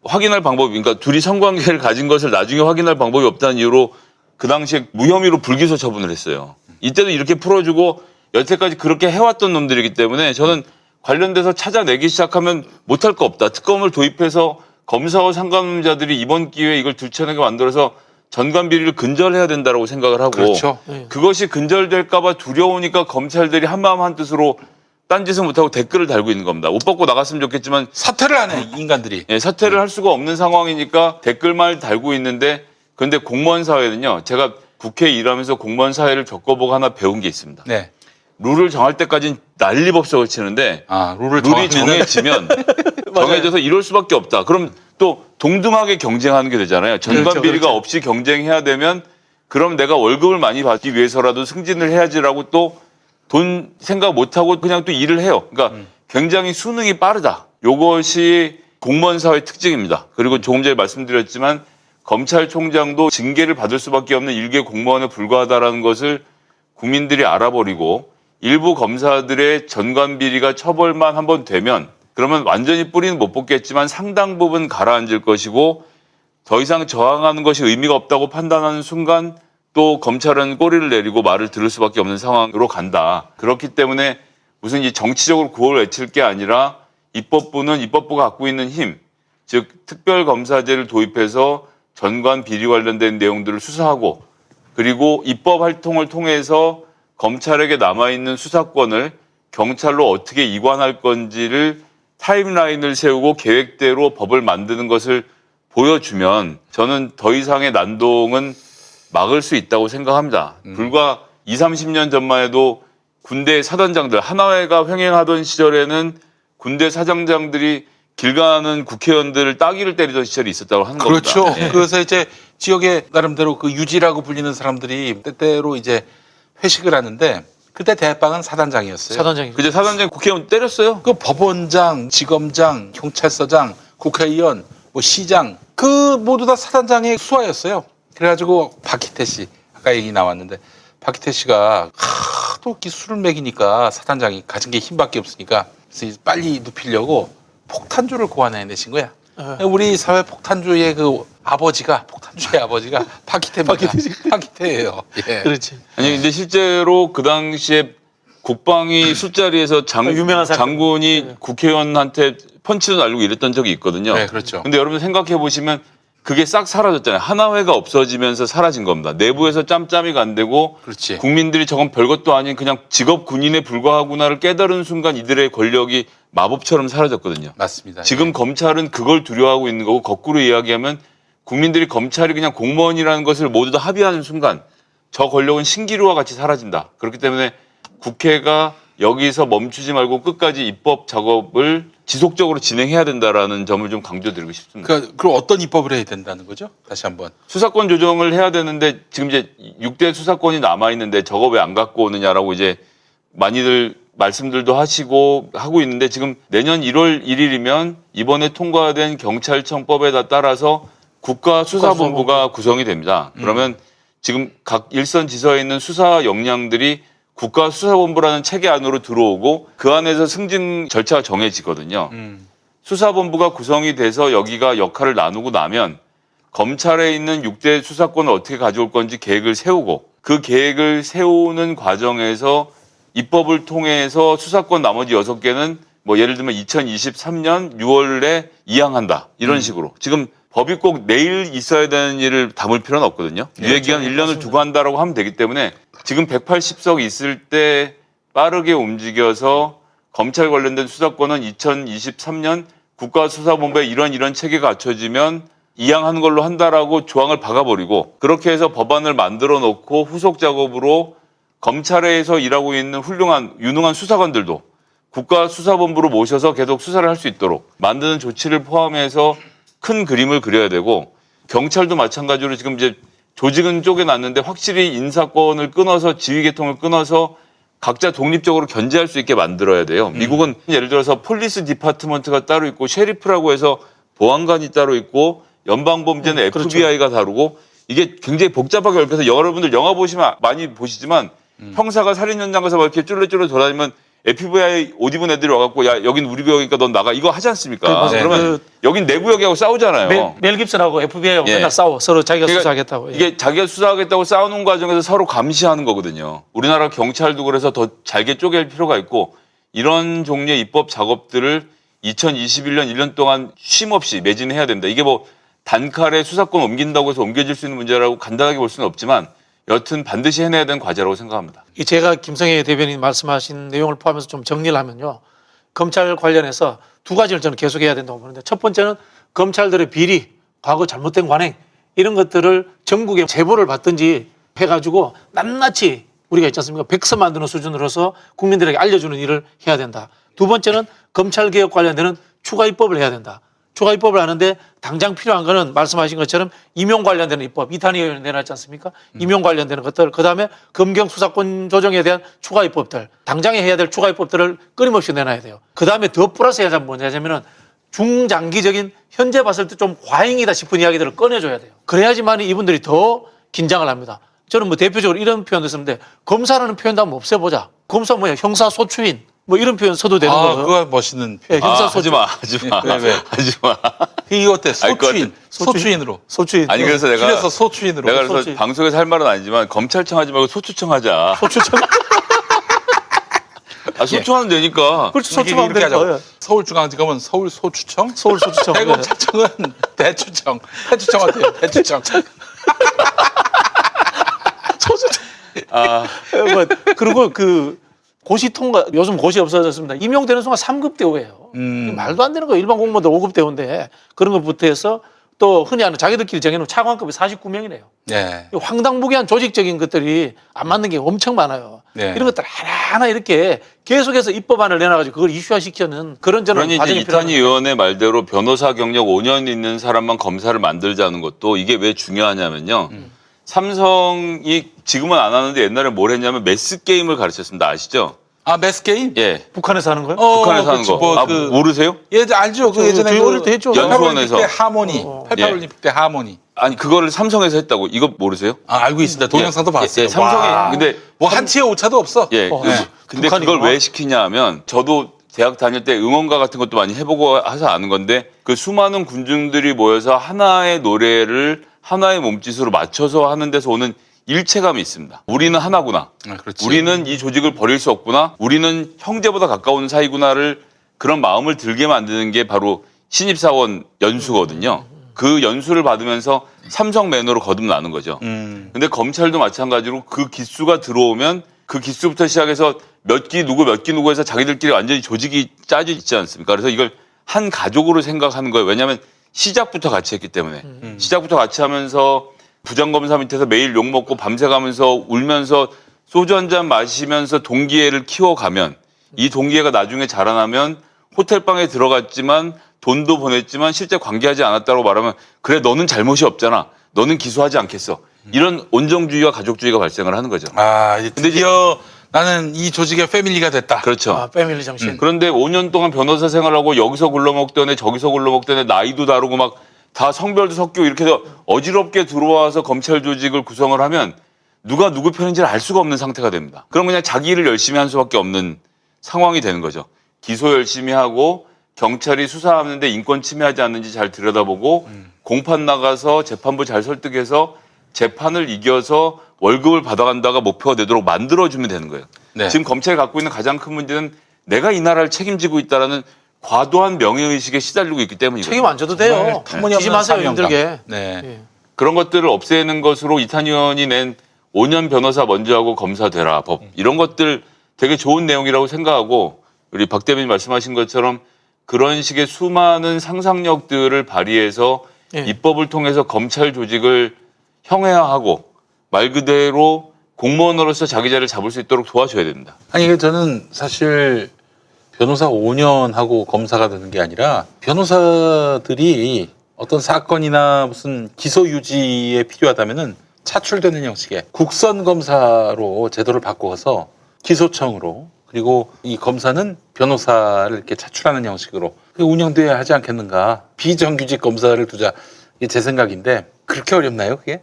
확인할 방법이 그러니까 둘이 성관계를 가진 것을 나중에 확인할 방법이 없다는 이유로 그 당시에 무혐의로 불기소 처분을 했어요. 이때도 이렇게 풀어주고 여태까지 그렇게 해왔던 놈들이기 때문에 저는 관련돼서 찾아내기 시작하면 못할 거 없다. 특검을 도입해서 검사와 상감자들이 이번 기회에 이걸 들춰내게 만들어서 전관 비리를 근절해야 된다고 생각을 하고 그렇죠. 그것이 근절될까 봐 두려우니까 검찰들이 한마음 한뜻으로 딴짓을 못하고 댓글을 달고 있는 겁니다. 옷 벗고 나갔으면 좋겠지만 사퇴를 하네, 이 인간들이. 예, 사퇴를 할 수가 없는 상황이니까 댓글만 달고 있는데 그런데 공무원 사회는요. 제가 국회에 일하면서 공무원 사회를 겪어보고 하나 배운 게 있습니다. 네. 룰을 정할 때까지는 난리법석을 치는데 아, 룰을 룰이 정하면은- 정해지면 정해져서 이럴 수밖에 없다. 그럼 또 동등하게 경쟁하는 게 되잖아요. 전관 그렇죠, 비리가 그렇죠. 없이 경쟁해야 되면 그럼 내가 월급을 많이 받기 위해서라도 승진을 해야지라고 또 돈 생각 못하고 그냥 또 일을 해요. 그러니까 굉장히 수능이 빠르다. 요것이 공무원 사회의 특징입니다. 그리고 조금 전에 말씀드렸지만 검찰총장도 징계를 받을 수밖에 없는 일개 공무원에 불과하다는 것을 국민들이 알아버리고 일부 검사들의 전관 비리가 처벌만 한번 되면 그러면 완전히 뿌리는 못 뽑겠지만 상당 부분 가라앉을 것이고 더 이상 저항하는 것이 의미가 없다고 판단하는 순간 또 검찰은 꼬리를 내리고 말을 들을 수밖에 없는 상황으로 간다. 그렇기 때문에 무슨 이 정치적으로 구호를 외칠 게 아니라 입법부는 입법부가 갖고 있는 힘, 즉 특별검사제를 도입해서 전관 비리 관련된 내용들을 수사하고 그리고 입법 활동을 통해서 검찰에게 남아있는 수사권을 경찰로 어떻게 이관할 건지를 타임라인을 세우고 계획대로 법을 만드는 것을 보여주면 저는 더 이상의 난동은 막을 수 있다고 생각합니다. 불과 20, 30년 전만 해도 군대 사단장들, 하나회가 횡행하던 시절에는 군대 사장장들이 길 가는 국회의원들을 따귀를 때리던 시절이 있었다고 하는 그렇죠. 겁니다. 네. 그래서 이제 지역의 나름대로 그 유지라고 불리는 사람들이 때때로 이제 회식을 하는데 그때 대빵은 사단장이었어요. 사단장이. 그제 사단장 국회의원 때렸어요. 그 법원장, 지검장, 경찰서장, 국회의원, 뭐 시장 그 모두 다 사단장의 수하였어요. 그래가지고 박희태 씨 아까 얘기 나왔는데 박희태 씨가 하도 술을 먹이니까 사단장이 가진 게 힘밖에 없으니까 그래서 빨리 눕히려고 폭탄주를 고안해내신 거야. 우리 사회 폭탄주의 그 아버지가 폭탄주의 아버지가 박희태입니다. 박희태예요. 예. 그렇지. 아니 근데 실제로 그 당시에 국방위 술자리에서 유명한 사건. 장군이 국회의원한테 펀치도 날리고 이랬던 적이 있거든요. 네, 그렇죠. 근데 여러분 생각해 보시면 그게 싹 사라졌잖아요. 하나회가 없어지면서 사라진 겁니다. 내부에서 짬짬이가 안 되고 그렇지. 국민들이 저건 별것도 아닌 그냥 직업 군인에 불과하구나를 깨달은 순간 이들의 권력이 마법처럼 사라졌거든요. 맞습니다. 지금 예. 검찰은 그걸 두려워하고 있는 거고 거꾸로 이야기하면 국민들이 검찰이 그냥 공무원이라는 것을 모두 다 합의하는 순간 저 권력은 신기루와 같이 사라진다. 그렇기 때문에 국회가 여기서 멈추지 말고 끝까지 입법 작업을 지속적으로 진행해야 된다라는 점을 좀 강조드리고 싶습니다. 그러니까 그럼 어떤 입법을 해야 된다는 거죠? 다시 한번. 수사권 조정을 해야 되는데 지금 이제 6대 수사권이 남아 있는데 저거 왜 안 갖고 오느냐라고 이제 많이들 말씀들도 하시고 하고 있는데 지금 내년 1월 1일이면 이번에 통과된 경찰청법에 따라서 국가수사본부가 구성이 됩니다. 그러면 지금 각 일선 지서에 있는 수사 역량들이 국가수사본부라는 체계 안으로 들어오고 그 안에서 승진 절차가 정해지거든요. 수사본부가 구성이 돼서 여기가 역할을 나누고 나면 검찰에 있는 6대 수사권을 어떻게 가져올 건지 계획을 세우고 그 계획을 세우는 과정에서 입법을 통해서 수사권 나머지 6개는 뭐 예를 들면 2023년 6월에 이양한다. 이런 식으로. 지금 법이 꼭 내일 있어야 되는 일을 담을 필요는 없거든요. 유예기한 1년을 두고 한다라고 하면 되기 때문에 지금 180석 있을 때 빠르게 움직여서 검찰 관련된 수사권은 2023년 국가수사본부에 이런 체계가 갖춰지면 이양하는 걸로 한다라고 조항을 박아버리고 그렇게 해서 법안을 만들어 놓고 후속 작업으로 검찰에서 일하고 있는 훌륭한 유능한 수사관들도 국가수사본부로 모셔서 계속 수사를 할 수 있도록 만드는 조치를 포함해서 큰 그림을 그려야 되고 경찰도 마찬가지로 지금 이제 조직은 쪼개놨는데 확실히 인사권을 끊어서 지휘계통을 끊어서 각자 독립적으로 견제할 수 있게 만들어야 돼요. 미국은 예를 들어서 폴리스 디파트먼트가 따로 있고 셰리프라고 해서 보안관이 따로 있고 연방범죄는 FBI가 다르고 이게 굉장히 복잡하게 얽혀서 여러분들 영화 보시면 많이 보시지만 형사가 살인 현장 가서 막 이렇게 쫄래쫄래 돌아다니면 FBI 옷 입은 애들이 와갖고 야 여긴 우리 구역이니까 넌 나가 이거 하지 않습니까? 네, 그러면 여긴 내 구역이하고 싸우잖아요. 멜 깁슨하고 FBI하고 예. 맨날 싸워. 서로 자기가 그러니까 수사하겠다고. 예. 이게 자기가 수사하겠다고 싸우는 과정에서 서로 감시하는 거거든요. 우리나라 경찰도 그래서 더 잘게 쪼갤 필요가 있고 이런 종류의 입법 작업들을 2021년 1년 동안 쉼 없이 매진해야 됩니다. 이게 뭐 단칼에 수사권 옮긴다고 해서 옮겨질 수 있는 문제라고 간단하게 볼 수는 없지만 여튼 반드시 해내야 되는 과제라고 생각합니다. 제가 김성애 대변인 말씀하신 내용을 포함해서 좀 정리를 하면요. 검찰 관련해서 두 가지를 저는 계속해야 된다고 보는데 첫 번째는 검찰들의 비리, 과거 잘못된 관행 이런 것들을 전국에 제보를 받든지 해가지고 낱낱이 우리가 있지 않습니까? 백서 만드는 수준으로서 국민들에게 알려주는 일을 해야 된다. 두 번째는 검찰개혁 관련되는 추가 입법을 해야 된다. 추가 입법을 하는데 당장 필요한 거는 말씀하신 것처럼 임용 관련되는 입법, 이탄희 의원이 내놨지 않습니까? 임용 관련되는 것들, 그다음에 검경 수사권 조정에 대한 추가 입법들, 당장에 해야 될 추가 입법들을 끊임없이 내놔야 돼요. 그다음에 더 플러스 해야 될 뭐냐면은 중장기적인 현재 봤을 때 좀 과잉이다 싶은 이야기들을 꺼내줘야 돼요. 그래야지만 이분들이 더 긴장을 합니다. 저는 뭐 대표적으로 이런 표현도 쓰는데 검사라는 표현도 한번 없애보자. 검사 뭐야 형사소추인 뭐 이런 표현 써도 되는 거예요. 그거 멋있는 예, 표현. 형사소추. 하지 마. 왜? 하지 마. 이거 어때? 알 것 소추인. 같아. 소추인으로. 소추인. 아니 그래서 내가 그래서 소추인으로. 내가 그래서 소추인. 방송에서 할 말은 아니지만 검찰청 하지 말고 소추청 하자. 소추청. 소추하면 되니까. 그렇죠. 소추하면 이렇게 되는 하자고. 거예요. 서울중앙지검은 서울소추청, 서울 소추청. 대검찰청은 대추청. 대추청 어때요? 대추청. 소추청. 아, 뭐, 그리고 그 고시 통과, 요즘 고시 없어졌습니다. 임용되는 순간 3급 대우예요. 말도 안 되는 거예요. 일반 공무원들 5급 대우인데 그런 것부터 해서 또 흔히 하는 자기들끼리 정해놓은 차관급이 49명이래요. 네. 황당무계한 조직적인 것들이 안 맞는 게 엄청 많아요. 네. 이런 것들 하나하나 이렇게 계속해서 입법안을 내놔가지고 그걸 이슈화시키는 그런 저는 그러니 이제 과정이 이탄희 필요합니다. 의원의 말대로 변호사 경력 5년 있는 사람만 검사를 만들자는 것도 이게 왜 중요하냐면요. 삼성이 지금은 안 하는데 옛날에 뭘 했냐면 매스 게임을 가르쳤습니다. 아시죠? 아, 매스게임? 예. 북한에서 하는 거예요? 북한에서 하는 그치, 거. 모르세요? 예, 알죠. 그 예전에 저희 어릴 때 했죠. 연수원에서. 88올림픽 때 연수원에서. 하모니. 88올림픽 때 하모니. 아니 그거를 삼성에서 했다고. 이거 모르세요? 아, 알고 있습니다. 동영상도 예, 봤어요. 예, 삼성이 근데 뭐 한치의 오차도 없어. 예. 네. 근데 북한이 그걸 뭐? 왜 시키냐 하면 저도 대학 다닐 때 응원가 같은 것도 많이 해보고 해서 아는 건데 그 수많은 군중들이 모여서 하나의 노래를 하나의 몸짓으로 맞춰서 하는 데서 오는 일체감이 있습니다. 우리는 하나구나. 아, 그렇지. 우리는 이 조직을 버릴 수 없구나. 우리는 형제보다 가까운 사이구나를 그런 마음을 들게 만드는 게 바로 신입사원 연수거든요. 그 연수를 받으면서 삼성 매너로 거듭나는 거죠. 근데 검찰도 마찬가지로 그 기수가 들어오면 그 기수부터 시작해서 몇 기 누구 해서 자기들끼리 완전히 조직이 짜져 있지 않습니까? 그래서 이걸 한 가족으로 생각하는 거예요. 왜냐하면 시작부터 같이 했기 때문에. 시작부터 같이 하면서 부장검사 밑에서 매일 욕먹고 밤새 가면서 울면서 소주 한 잔 마시면서 동기애를 키워가면 이 동기애가 나중에 자라나면 호텔방에 들어갔지만 돈도 보냈지만 실제 관계하지 않았다고 말하면 그래 너는 잘못이 없잖아. 너는 기소하지 않겠어. 이런 온정주의와 가족주의가 발생을 하는 거죠. 아, 이제 드디어 나는 이 조직의 패밀리가 됐다. 그렇죠. 아, 패밀리 정신. 그런데 5년 동안 변호사 생활하고 여기서 굴러먹던 애 저기서 굴러먹던 애 나이도 다르고 막 다 성별도 섞이고 이렇게 해서 어지럽게 들어와서 검찰 조직을 구성을 하면 누가 누구 편인지를 알 수가 없는 상태가 됩니다. 그럼 그냥 자기 일을 열심히 할 수밖에 없는 상황이 되는 거죠. 기소 열심히 하고 경찰이 수사하는데 인권 침해하지 않는지 잘 들여다보고 공판 나가서 재판부 잘 설득해서 재판을 이겨서 월급을 받아간다가 목표가 되도록 만들어주면 되는 거예요. 네. 지금 검찰이 갖고 있는 가장 큰 문제는 내가 이 나라를 책임지고 있다라는 과도한 명예의식에 시달리고 있기 때문이거든요. 책임 안 져도 돼요. 터무니없는 지지 마세요, 사명감. 힘들게. 네. 예. 그런 것들을 없애는 것으로 이탄희 의원이 낸 5년 변호사 먼저 하고 검사 되라 법 이런 것들 되게 좋은 내용이라고 생각하고 우리 박 대변인 말씀하신 것처럼 그런 식의 수많은 상상력들을 발휘해서 예. 입법을 통해서 검찰 조직을 형해화하고 말 그대로 공무원으로서 자기 자리를 잡을 수 있도록 도와줘야 됩니다. 아니, 이게 저는 사실 변호사 5년 하고 검사가 되는 게 아니라 변호사들이 어떤 사건이나 무슨 기소 유지에 필요하다면은 차출되는 형식의 국선 검사로 제도를 바꿔서 기소청으로 그리고 이 검사는 변호사를 이렇게 차출하는 형식으로 운영돼야 하지 않겠는가. 비정규직 검사를 두자. 이게 제 생각인데 그렇게 어렵나요, 그게?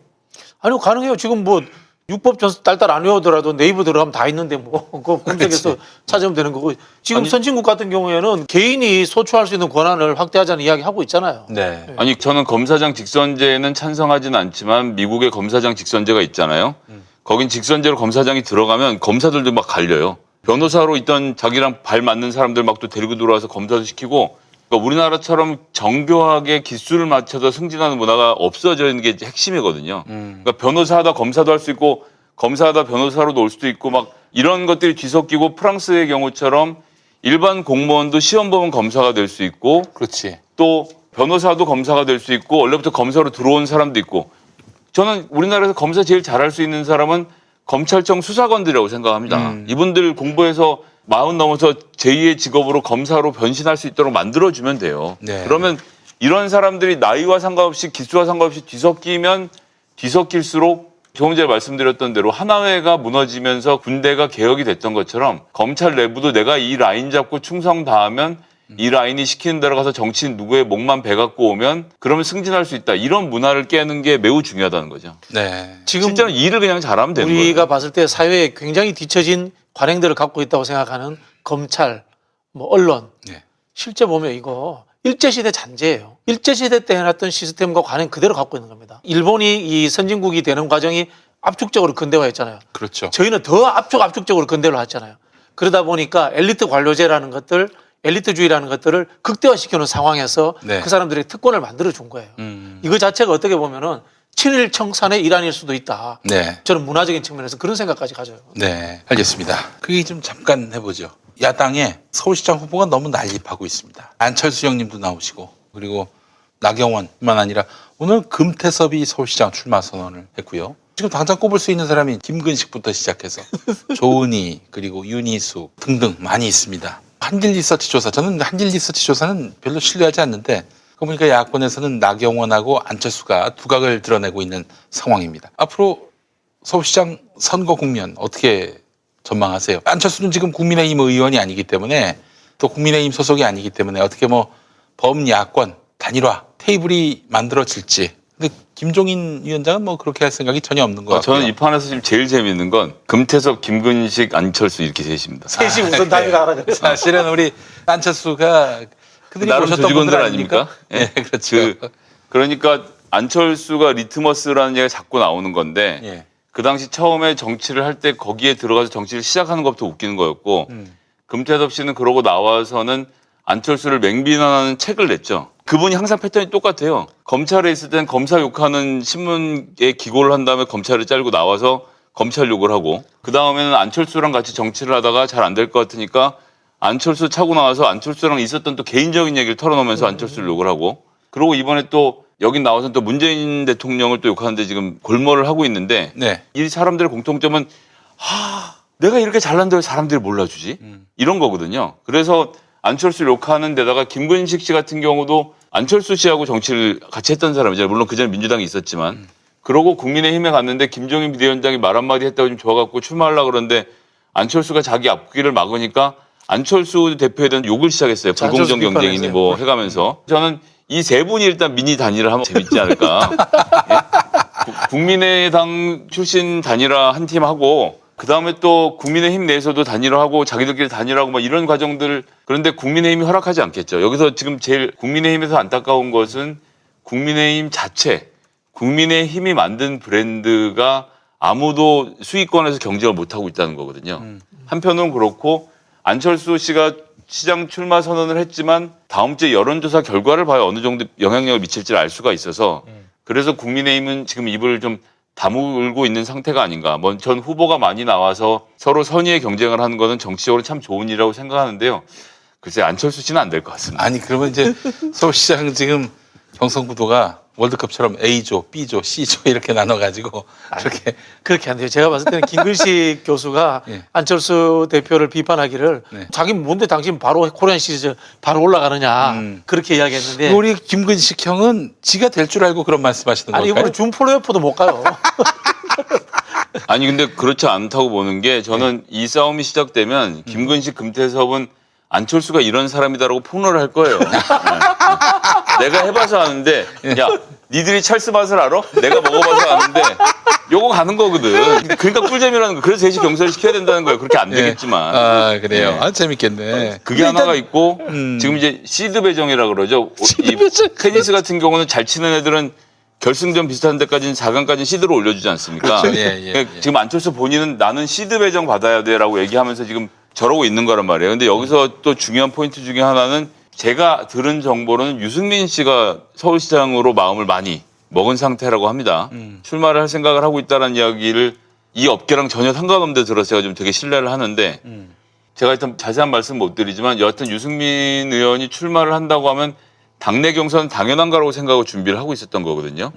아니요, 가능해요. 지금 뭐 육법 전수 딸딸 안 외우더라도 네이버 들어가면 다 있는데 뭐 그거 검색해서 찾으면 되는 거고 지금 아니, 선진국 같은 경우에는 개인이 소추할 수 있는 권한을 확대하자는 이야기 하고 있잖아요. 네. 아니 저는 검사장 직선제는 찬성하지는 않지만 미국의 검사장 직선제가 있잖아요. 거긴 직선제로 검사장이 들어가면 검사들도 막 갈려요. 변호사로 있던 자기랑 발 맞는 사람들 막 또 데리고 들어와서 검사도 시키고 그러니까 우리나라처럼 정교하게 기수를 맞춰서 승진하는 문화가 없어지는 게 핵심이거든요. 그러니까 변호사하다 검사도 할 수 있고 검사하다 변호사로도 올 수도 있고 막 이런 것들이 뒤섞이고 프랑스의 경우처럼 일반 공무원도 시험 보면 검사가 될 수 있고 그렇지. 또 변호사도 검사가 될 수 있고 원래부터 검사로 들어온 사람도 있고 저는 우리나라에서 검사 제일 잘할 수 있는 사람은 검찰청 수사관들이라고 생각합니다. 이분들 공부해서 40 넘어서 제2의 직업으로 검사로 변신할 수 있도록 만들어주면 돼요. 네. 그러면 이런 사람들이 나이와 상관없이 기수와 상관없이 뒤섞이면 뒤섞일수록 조금 전에 말씀드렸던 대로 하나회가 무너지면서 군대가 개혁이 됐던 것처럼 검찰 내부도 내가 이 라인 잡고 충성 다하면 이 라인이 시키는 대로 가서 정치인 누구의 목만 베갖고 오면 그러면 승진할 수 있다. 이런 문화를 깨는 게 매우 중요하다는 거죠. 네. 지금 실제로 일을 그냥 잘하면 되는 거예요. 우리가 봤을 때 사회에 굉장히 뒤처진 관행들을 갖고 있다고 생각하는 검찰, 뭐 언론 네. 실제 보면 이거 일제시대 잔재예요. 일제시대 때 해놨던 시스템과 관행 그대로 갖고 있는 겁니다. 일본이 이 선진국이 되는 과정이 압축적으로 근대화했잖아요. 그렇죠. 저희는 더 압축적으로 근대화를 했잖아요. 그러다 보니까 엘리트 관료제라는 것들, 엘리트주의라는 것들을 극대화시켜놓은 상황에서 네. 그 사람들의 특권을 만들어준 거예요. 이거 자체가 어떻게 보면은 친일 청산의 일환일 수도 있다. 네. 저는 문화적인 측면에서 그런 생각까지 가져요. 네. 알겠습니다. 그 얘기 좀 잠깐 해보죠. 야당에 서울시장 후보가 너무 난립하고 있습니다. 안철수 형님도 나오시고 그리고 나경원뿐만 아니라 오늘 금태섭이 서울시장 출마 선언을 했고요. 지금 당장 꼽을 수 있는 사람이 김근식부터 시작해서 조은희 그리고 윤희숙 등등 많이 있습니다. 한길리서치 조사, 저는 한길리서치 조사는 별로 신뢰하지 않는데 그거 보니까 야권에서는 나경원하고 안철수가 두각을 드러내고 있는 상황입니다. 앞으로 서울시장 선거 국면 어떻게 전망하세요? 안철수는 지금 국민의힘 의원이 아니기 때문에 또 국민의힘 소속이 아니기 때문에 어떻게 뭐 범야권 단일화 테이블이 만들어질지. 근데 김종인 위원장은 뭐 그렇게 할 생각이 전혀 없는 것 같아요. 저는 이 판에서 지금 제일 재미있는 건 금태섭, 김근식, 안철수 이렇게 셋입니다. 셋이 우선 단위가 하라 그래서. 사실은 우리 안철수가 그들이 나름 모셨던 조직원들 분들 아닙니까? 예, 그렇죠. 그러니까 안철수가 리트머스라는 얘기가 자꾸 나오는 건데 예. 그 당시 처음에 정치를 할 때 거기에 들어가서 정치를 시작하는 것부터 웃기는 거였고 금태섭 씨는 그러고 나와서는 안철수를 맹비난하는 책을 냈죠. 그분이 항상 패턴이 똑같아요. 검찰에 있을 땐 검사 욕하는 신문에 기고를 한 다음에 검찰을 잘고 나와서 검찰 욕을 하고 그 다음에는 안철수랑 같이 정치를 하다가 잘 안 될 것 같으니까 안철수 차고 나와서 안철수랑 있었던 또 개인적인 얘기를 털어놓으면서 안철수를 욕을 하고 그러고 이번에 또 여긴 나와서 또 문재인 대통령을 또 욕하는데 지금 골몰을 하고 있는데 네. 이 사람들의 공통점은 내가 이렇게 잘난데 왜 사람들이 몰라주지? 이런 거거든요. 그래서 안철수를 욕하는 데다가 김근식 씨 같은 경우도 안철수 씨하고 정치를 같이 했던 사람이잖아요. 물론 그전에 민주당이 있었지만. 그러고 국민의힘에 갔는데 김종인 비대위원장이 말 한마디 했다고 좀 좋아갖고 출마하려고 그러는데 안철수가 자기 앞길을 막으니까 안철수 대표에 대한 욕을 시작했어요. 불공정 경쟁이니 뭐 해가면서. 저는 이 세 분이 일단 미니 단일화 하면 재밌지 않을까. 예? 국민의당 출신 단일화 한 팀 하고 그다음에 또 국민의힘 내에서도 단일화하고 자기들끼리 단일화하고 막 이런 과정들 그런데 국민의힘이 허락하지 않겠죠. 여기서 지금 제일 국민의힘에서 안타까운 것은 국민의힘 자체 국민의힘이 만든 브랜드가 아무도 수익권에서 경쟁을 못하고 있다는 거거든요. 한편으로는 그렇고 안철수 씨가 시장 출마 선언을 했지만 다음 주에 여론조사 결과를 봐야 어느 정도 영향력을 미칠지를 알 수가 있어서 그래서 국민의힘은 지금 입을 좀 다물고 있는 상태가 아닌가. 뭐 전 후보가 많이 나와서 서로 선의의 경쟁을 하는 거는 정치적으로 참 좋은 일이라고 생각하는데요. 글쎄 안철수 씨는 안 될 것 같습니다. 아니 그러면 이제 서울시장 지금 경선 구도가 월드컵처럼 A조, B조, C조 이렇게 나눠가지고 그렇게 안 돼요. 제가 봤을 때는 김근식 교수가 예. 안철수 대표를 비판하기를 네. 자기 뭔데 당신 바로 코리안 시리즈 바로 올라가느냐 그렇게 이야기했는데 우리 김근식 형은 지가 될 줄 알고 그런 말씀하시는 아니 걸까요? 이번에 준 플레이오프도 못 가요. 아니 근데 그렇지 않다고 보는 게 저는 이 싸움이 시작되면 김근식, 금태섭은 안철수가 이런 사람이다라고 폭로를 할 거예요. 네. 내가 해봐서 아는데 야 니들이 찰스 맛을 알아? 내가 먹어봐서 아는데 요거 가는 거거든. 그러니까 꿀잼이라는 거. 그래서 셋이 경선을 시켜야 된다는 거예요. 그렇게 안 되겠지만. 아 그래요. 네. 아 재밌겠네. 그게 하나가 있고 지금 이제 시드 배정이라 그러죠. 이 테니스 같은 경우는 잘 치는 애들은 결승전 비슷한 데까지는 4강까지는 시드로 올려주지 않습니까? 그렇죠. 예. 지금 안철수 본인은 나는 시드 배정 받아야 돼라고 얘기하면서 지금 저러고 있는 거란 말이에요. 근데 여기서 또 중요한 포인트 중에 하나는 제가 들은 정보로는 유승민 씨가 서울시장으로 마음을 많이 먹은 상태라고 합니다. 출마를 할 생각을 하고 있다는 이야기를 이 업계랑 전혀 상관없는데 들어서 제가 좀 되게 신뢰를 하는데 제가 일단 자세한 말씀 못 드리지만 여하튼 유승민 의원이 출마를 한다고 하면 당내 경선은 당연한 거라고 생각하고 준비를 하고 있었던 거거든요.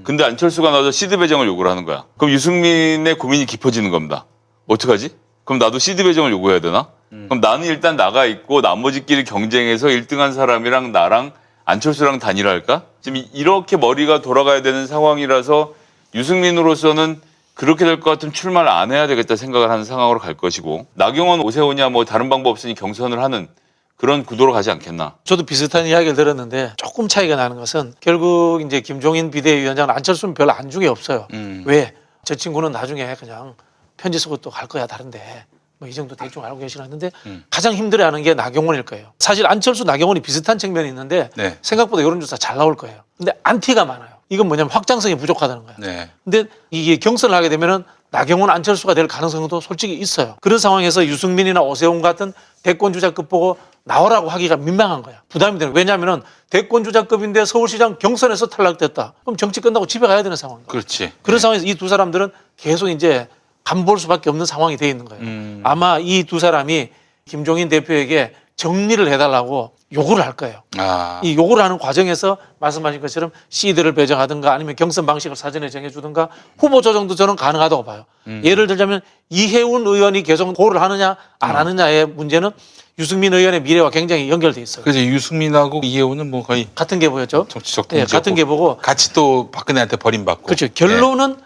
근데 안철수가 나와서 시드 배정을 요구를 하는 거야. 그럼 유승민의 고민이 깊어지는 겁니다. 어떡하지? 그럼 나도 시드 배정을 요구해야 되나? 그럼 나는 일단 나가 있고 나머지끼리 경쟁해서 1등한 사람이랑 나랑 안철수랑 단일화할까? 지금 이렇게 머리가 돌아가야 되는 상황이라서 유승민으로서는 그렇게 될 것 같으면 출마를 안 해야 되겠다 생각을 하는 상황으로 갈 것이고 나경원, 오세훈이야 뭐 다른 방법 없으니 경선을 하는 그런 구도로 가지 않겠나. 저도 비슷한 이야기를 들었는데 조금 차이가 나는 것은 결국 이제 김종인 비대위원장은 안철수는 별로 안중에 없어요. 왜? 저 친구는 나중에 그냥 편지 쓰고 또 갈 거야 다른데 뭐 이 정도 대충 알고 계시는데 가장 힘들어하는 게 나경원일 거예요. 사실 안철수, 나경원이 비슷한 측면이 있는데 네. 생각보다 여론조사 잘 나올 거예요. 근데 안티가 많아요. 이건 뭐냐면 확장성이 부족하다는 거예요. 네. 근데 이게 경선을 하게 되면은 나경원, 안철수가 될 가능성도 솔직히 있어요. 그런 상황에서 유승민이나 오세훈 같은 대권주자급 보고 나오라고 하기가 민망한 거야. 부담이 되는 거야. 왜냐하면은 대권주자급인데 서울시장 경선에서 탈락됐다. 그럼 정치 끝나고 집에 가야 되는 상황이에요. 그렇지. 그런 상황에서 이 두 사람들은 계속 이제 간볼 수밖에 없는 상황이 돼 있는 거예요. 아마 이 두 사람이 김종인 대표에게 정리를 해달라고 요구를 할 거예요. 아. 이 요구를 하는 과정에서 말씀하신 것처럼 시드를 배정하든가 아니면 경선 방식을 사전에 정해주든가 후보 조정도 저는 가능하다고 봐요. 예를 들자면 이해운 의원이 계속 고를 하느냐 안 하느냐의 문제는 유승민 의원의 미래와 굉장히 연결돼 있어요. 그래서 유승민하고 이해훈은 뭐 거의 같은 계보였죠. 정치적 예, 동지였고 같은 계보고. 같이 또 박근혜한테 버림받고. 그렇죠. 결론은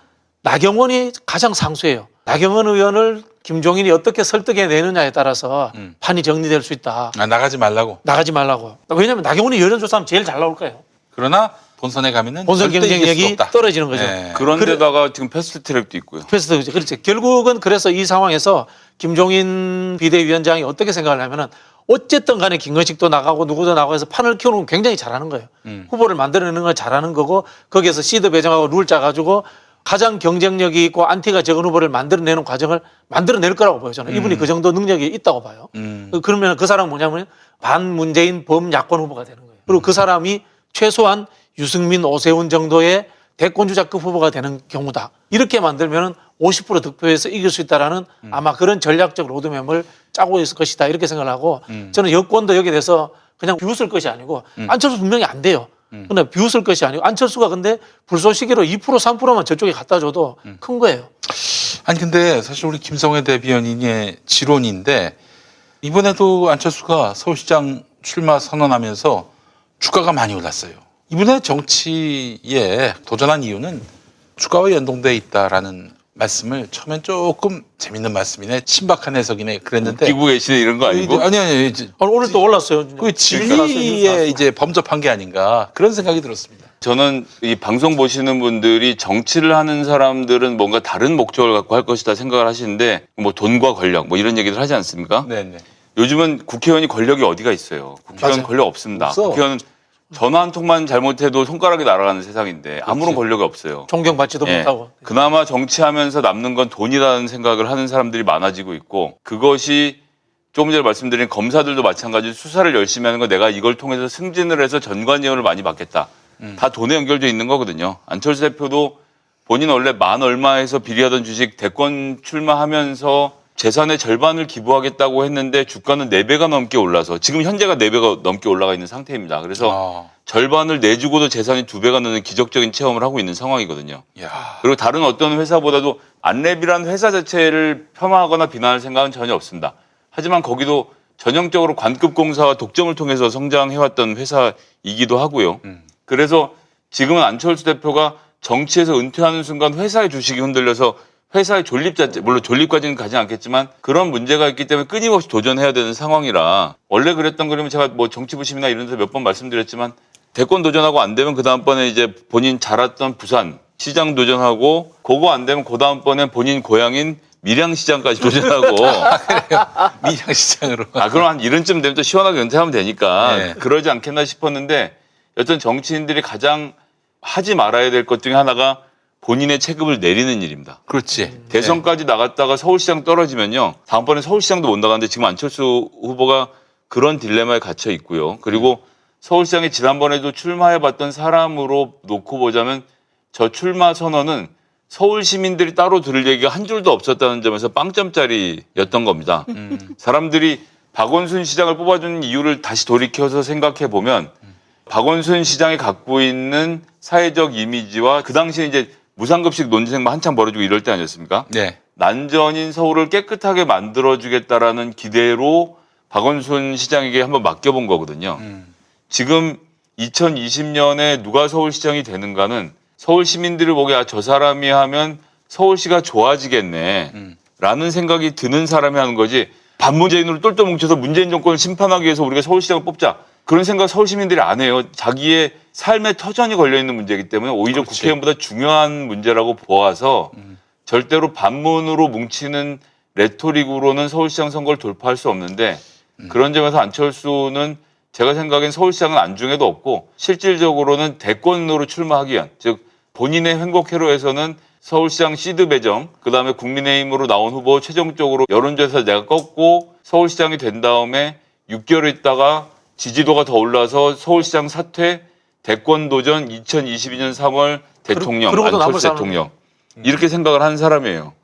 나경원이 가장 상수예요. 나경원 의원을 김종인이 어떻게 설득해내느냐에 따라서 판이 정리될 수 있다. 아, 나가지 말라고. 나가지 말라고. 왜냐하면 나경원이 여론조사하면 제일 잘 나올 거예요. 그러나 본선에 가면은 본선 절대 이길 수 경쟁력이 없다. 떨어지는 거죠. 네. 그런데다가 지금 패스트트랙도 있고요. 그래서 그렇죠. 결국은 그래서 이 상황에서 김종인 비대위원장이 어떻게 생각을 하면은 어쨌든 간에 김건식도 나가고 누구도 나가고 해서 판을 키우는 건 굉장히 잘하는 거예요. 후보를 만들어내는 걸 잘하는 거고 거기에서 시드 배정하고 룰 짜가지고 가장 경쟁력이 있고 안티가 적은 후보를 만들어내는 과정을 만들어낼 거라고 보여요. 저는 이분이 그 정도 능력이 있다고 봐요. 그러면 그 사람은 뭐냐면 반문재인 범야권 후보가 되는 거예요. 그리고 그 사람이 최소한 유승민, 오세훈 정도의 대권주자급 후보가 되는 경우다. 이렇게 만들면 50% 득표해서 이길 수 있다라는 아마 그런 전략적 로드맵을 짜고 있을 것이다. 이렇게 생각을 하고 저는 여권도 여기에 대해서 그냥 비웃을 것이 아니고 안철수 분명히 안 돼요. 근데 비웃을 것이 아니고 안철수가 근데 불쏘시개로 2% 3%만 저쪽에 갖다 줘도 큰 거예요. 아니 근데 사실 우리 김성회 대변인의 지론인데 이번에도 안철수가 서울시장 출마 선언하면서 주가가 많이 올랐어요. 이번에 정치에 도전한 이유는 주가와 연동돼 있다라는 말씀을 처음엔 조금 재밌는 말씀이네, 신박한 해석이네 그랬는데 웃기고 계시네 이런 거 아니고? 아니 오늘 또 올랐어요. 그 진리에 이제 범접한 게 아닌가 그런 생각이 들었습니다. 저는 이 방송 보시는 분들이 정치를 하는 사람들은 뭔가 다른 목적을 갖고 할 것이다 생각을 하시는데 뭐 돈과 권력 뭐 이런 얘기들 하지 않습니까? 네네. 요즘은 국회의원이 권력이 어디가 있어요? 국회의원 맞아요. 권력 없습니다. 없어. 국회의원은 전화 한 통만 잘못해도 손가락이 날아가는 세상인데 아무런 권력이 없어요. 존경받지도 예. 못하고. 그나마 정치하면서 남는 건 돈이라는 생각을 하는 사람들이 많아지고 있고 그것이 조금 전에 말씀드린 검사들도 마찬가지로 수사를 열심히 하는 건 내가 이걸 통해서 승진을 해서 전관예우를 많이 받겠다. 다 돈에 연결돼 있는 거거든요. 안철수 대표도 본인 원래 만 얼마에서 비리하던 주식 대권 출마하면서 재산의 절반을 기부하겠다고 했는데 주가는 4배가 넘게 올라서 지금 현재가 4배가 넘게 올라가 있는 상태입니다. 그래서 절반을 내주고도 재산이 2배가 느는 기적적인 체험을 하고 있는 상황이거든요. 야. 그리고 다른 어떤 회사보다도 안랩이라는 회사 자체를 폄하하거나 비난할 생각은 전혀 없습니다. 하지만 거기도 전형적으로 관급 공사와 독점을 통해서 성장해왔던 회사이기도 하고요. 그래서 지금은 안철수 대표가 정치에서 은퇴하는 순간 회사의 주식이 흔들려서 회사의 존립 자체, 물론 존립까지는 가지 않겠지만 그런 문제가 있기 때문에 끊임없이 도전해야 되는 상황이라 원래 그랬던 거라면 제가 뭐 정치부심이나 이런 데서 몇 번 말씀드렸지만 대권 도전하고 안 되면 그 다음번에 이제 본인 자랐던 부산 시장 도전하고 그거 안 되면 그 다음번에 본인 고향인 밀양시장까지 도전하고 밀양시장으로. 그럼 한 이른쯤 되면 또 시원하게 은퇴하면 되니까 네. 그러지 않겠나 싶었는데 여튼 정치인들이 가장 하지 말아야 될 것 중에 하나가 본인의 체급을 내리는 일입니다. 그렇지. 대선까지 나갔다가 서울시장 떨어지면요. 다음번에 서울시장도 못 나가는데 지금 안철수 후보가 그런 딜레마에 갇혀 있고요. 그리고 서울시장에 지난번에도 출마해봤던 사람으로 놓고 보자면 저 출마 선언은 서울 시민들이 따로 들을 얘기가 한 줄도 없었다는 점에서 빵점짜리였던 겁니다. 사람들이 박원순 시장을 뽑아주는 이유를 다시 돌이켜서 생각해 보면 박원순 시장이 갖고 있는 사회적 이미지와 그 당시에 이제 무상급식 논쟁만 한창 벌어지고 이럴 때 아니었습니까? 네. 난전인 서울을 깨끗하게 만들어주겠다라는 기대로 박원순 시장에게 한번 맡겨본 거거든요. 지금 2020년에 누가 서울시장이 되는가는 서울 시민들이 보기에 저 사람이 하면 서울시가 좋아지겠네 라는 생각이 드는 사람이 하는 거지, 반문재인으로 똘똘 뭉쳐서 문재인 정권을 심판하기 위해서 우리가 서울시장을 뽑자, 그런 생각 서울 시민들이 안 해요. 자기의 삶의 터전이 걸려있는 문제이기 때문에 오히려 그렇지. 국회의원보다 중요한 문제라고 보아서 절대로 반문으로 뭉치는 레토릭으로는 서울시장 선거를 돌파할 수 없는데, 그런 점에서 안철수는 제가 생각엔 서울시장은 안중에도 없고 실질적으로는 대권으로 출마하기 위한, 즉 본인의 행복 회로에서는 서울시장 시드 배정, 그다음에 국민의힘으로 나온 후보 최종적으로 여론조사에서 내가 꺾고 서울시장이 된 다음에 6개월 있다가 지지도가 더 올라서 서울시장 사퇴, 대권 도전 2022년 3월 대통령, 그러고도 남을 안철수 대통령. 이렇게 생각을 한 사람이에요.